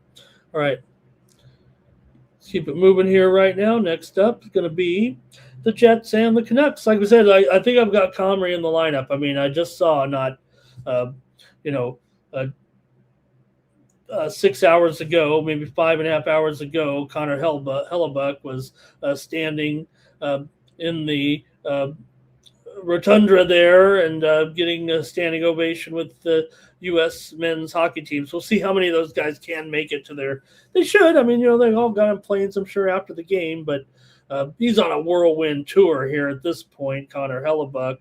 All right. Let's keep it moving here right now. Next up is going to be the Jets and the Canucks. Like we said, I think I've got Comrie in the lineup. I mean, I just saw 6 hours ago, maybe 5.5 hours ago, Connor Hellebuck was standing in the rotunda there and getting a standing ovation with the U.S. men's hockey teams. We'll see how many of those guys can make it to their. They should. I mean, they all got on planes, I'm sure, after the game, but he's on a whirlwind tour here at this point, Connor Hellebuck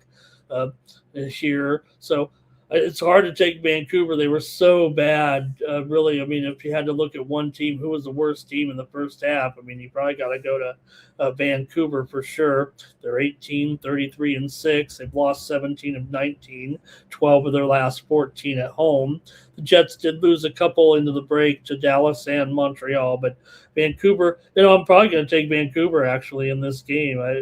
here. So it's hard to take Vancouver. They were so bad, really. I mean, if you had to look at one team, who was the worst team in the first half, I mean, you probably got to go to Vancouver for sure. They're 18, 33, and 6. They've lost 17 of 19, 12 of their last 14 at home. The Jets did lose a couple into the break to Dallas and Montreal, but Vancouver, I'm probably going to take Vancouver actually in this game. Like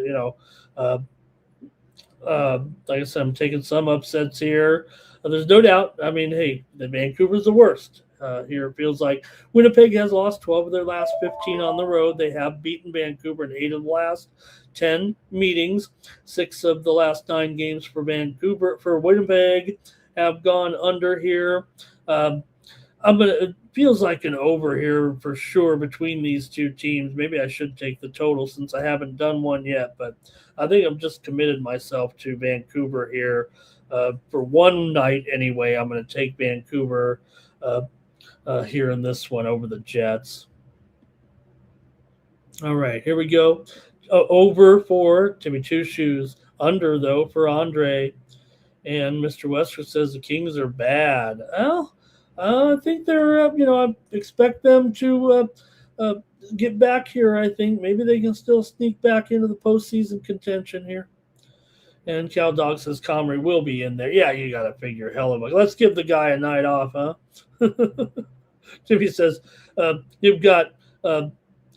I said, I'm taking some upsets here. There's no doubt. I mean, hey, the Vancouver's the worst. Here it feels like Winnipeg has lost 12 of their last 15 on the road. They have beaten Vancouver in 8 of the last 10 meetings. 6 of the last 9 games for Winnipeg have gone under here. It feels like an over here for sure between these two teams. Maybe I should take the total since I haven't done one yet, but I think I'm just committed myself to Vancouver here. For one night anyway, I'm going to take Vancouver here in this one over the Jets. All right, here we go. Over for Timmy Two Shoes. Under, though, for Andre. And Mr. Westwood says the Kings are bad. Well, I think they're, I expect them to uh, get back here. I think maybe they can still sneak back into the postseason contention here. And Cal Dog says Comrie will be in there. Yeah, you got to figure. Hell of a. Let's give the guy a night off, huh? Jimmy says you've got uh,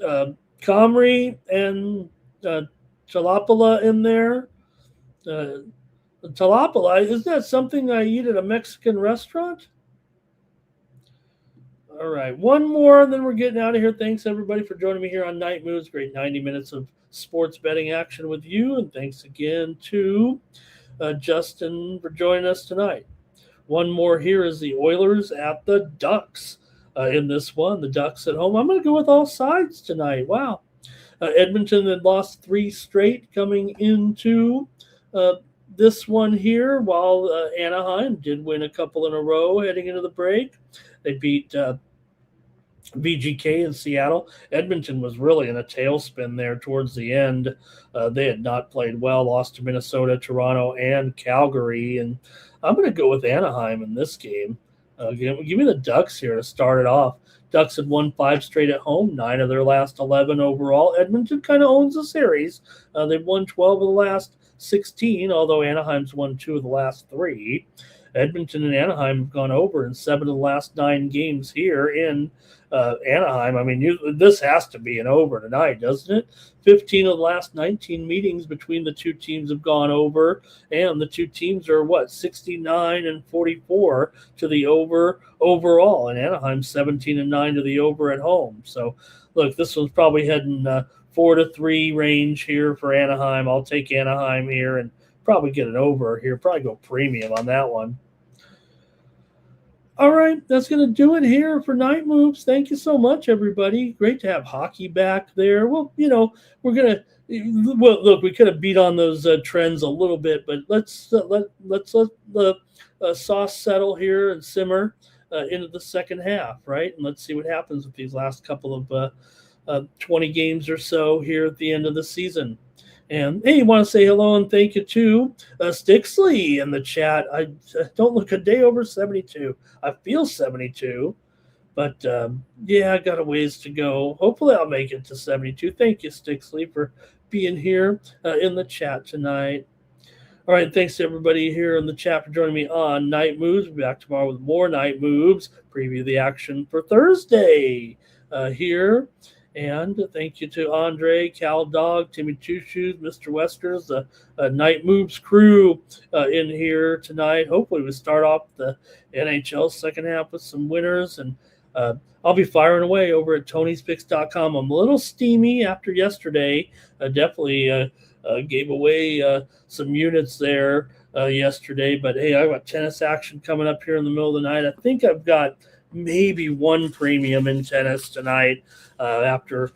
uh, Comrie and uh, Jalapala in there. Uh, Jalapala, is that something I eat at a Mexican restaurant? All right, one more, and then we're getting out of here. Thanks everybody for joining me here on Night Moves. Great 90 minutes of sports betting action with you, and thanks again to Justin for joining us tonight. One more here is the Oilers at the Ducks. In this one, the Ducks at home. I'm going to go with all sides tonight. Wow. Edmonton had lost 3 straight coming into uh, this one here, while Anaheim did win a couple in a row heading into the break. They beat VGK in Seattle. Edmonton was really in a tailspin there towards the end. They had not played well, lost to Minnesota, Toronto, and Calgary. And I'm going to go with Anaheim in this game. Give me the Ducks here to start it off. Ducks had won 5 straight at home, 9 of their last 11 overall. Edmonton kind of owns the series. They've won 12 of the last 16, although Anaheim's won 2 of the last 3. Edmonton and Anaheim have gone over in 7 of the last 9 games here in Anaheim. I mean, this has to be an over tonight, doesn't it? 15 of the last 19 meetings between the two teams have gone over, and the two teams are 69 and 44 to the over overall, and Anaheim 17 and 9 to the over at home. So, look, this one's probably heading 4-3 range here for Anaheim. I'll take Anaheim here and probably get an over here. Probably go premium on that one. All right, that's going to do it here for Night Moves. Thank you so much, everybody. Great to have hockey back there. Well, we're going to look. We could have beat on those trends a little bit, but let's let the sauce settle here and simmer into the second half, right? And let's see what happens with these last couple of 20 games or so here at the end of the season. And hey, you want to say hello and thank you to Stixley in the chat. I don't look a day over 72. I feel 72, but yeah, I got a ways to go. Hopefully, I'll make it to 72. Thank you, Stixley, for being here in the chat tonight. All right, thanks to everybody here in the chat for joining me on Night Moves. We'll be back tomorrow with more Night Moves. Preview the action for Thursday here. And thank you to Andre, Cal Dog, Timmy Two Shoes, Mr. Westers, the Night Moves crew in here tonight. Hopefully we start off the NHL second half with some winners. And I'll be firing away over at Tony'sPicks.com. I'm a little steamy after yesterday. Definitely gave away some units there yesterday. But, hey, I got tennis action coming up here in the middle of the night. I think I've got maybe one premium in tennis tonight after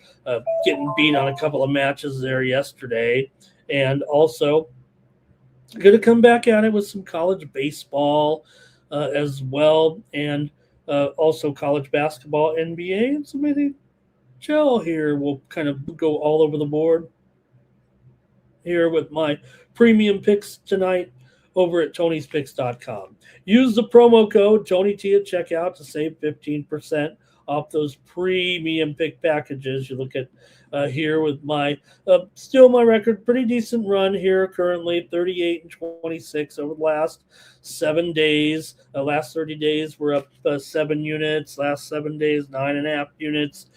getting beat on a couple of matches there yesterday. And also going to come back at it with some college baseball as well, and also college basketball, NBA, and some NHL here. We'll kind of go all over the board here with my premium picks tonight over at Tony'sPicks.com. Use the promo code TonyT at checkout to save 15% off those premium pick packages. You look at here with my still my record, pretty decent run here currently, 38 and 26 over the last 7 days. Last 30 days we're up 7 units. Last 7 days 9.5 units.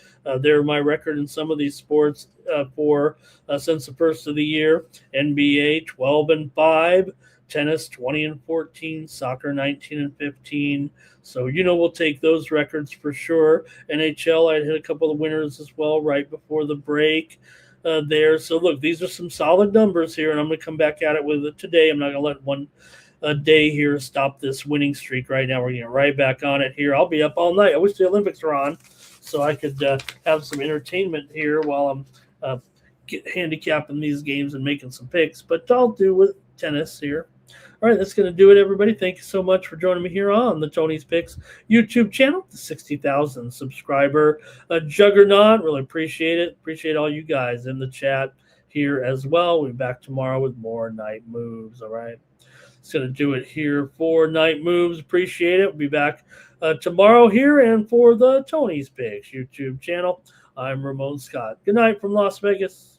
They're my record in some of these sports for since the first of the year. NBA 12 and 5. Tennis 20 and 14, soccer 19 and 15. So we'll take those records for sure. NHL, I'd hit a couple of winners as well right before the break there. So look, these are some solid numbers here, and I'm going to come back at it with it today. I'm not going to let one day here stop this winning streak right now. We're getting right back on it here. I'll be up all night. I wish the Olympics were on so I could have some entertainment here while I'm handicapping these games and making some picks, but I'll do with tennis here. All right, that's going to do it, everybody. Thank you so much for joining me here on the Tony's Picks YouTube channel, the 60,000 subscriber juggernaut. Really appreciate it. Appreciate all you guys in the chat here as well. We'll be back tomorrow with more Night Moves, all right? It's going to do it here for Night Moves. Appreciate it. We'll be back tomorrow here. And for the Tony's Picks YouTube channel, I'm Ramon Scott. Good night from Las Vegas.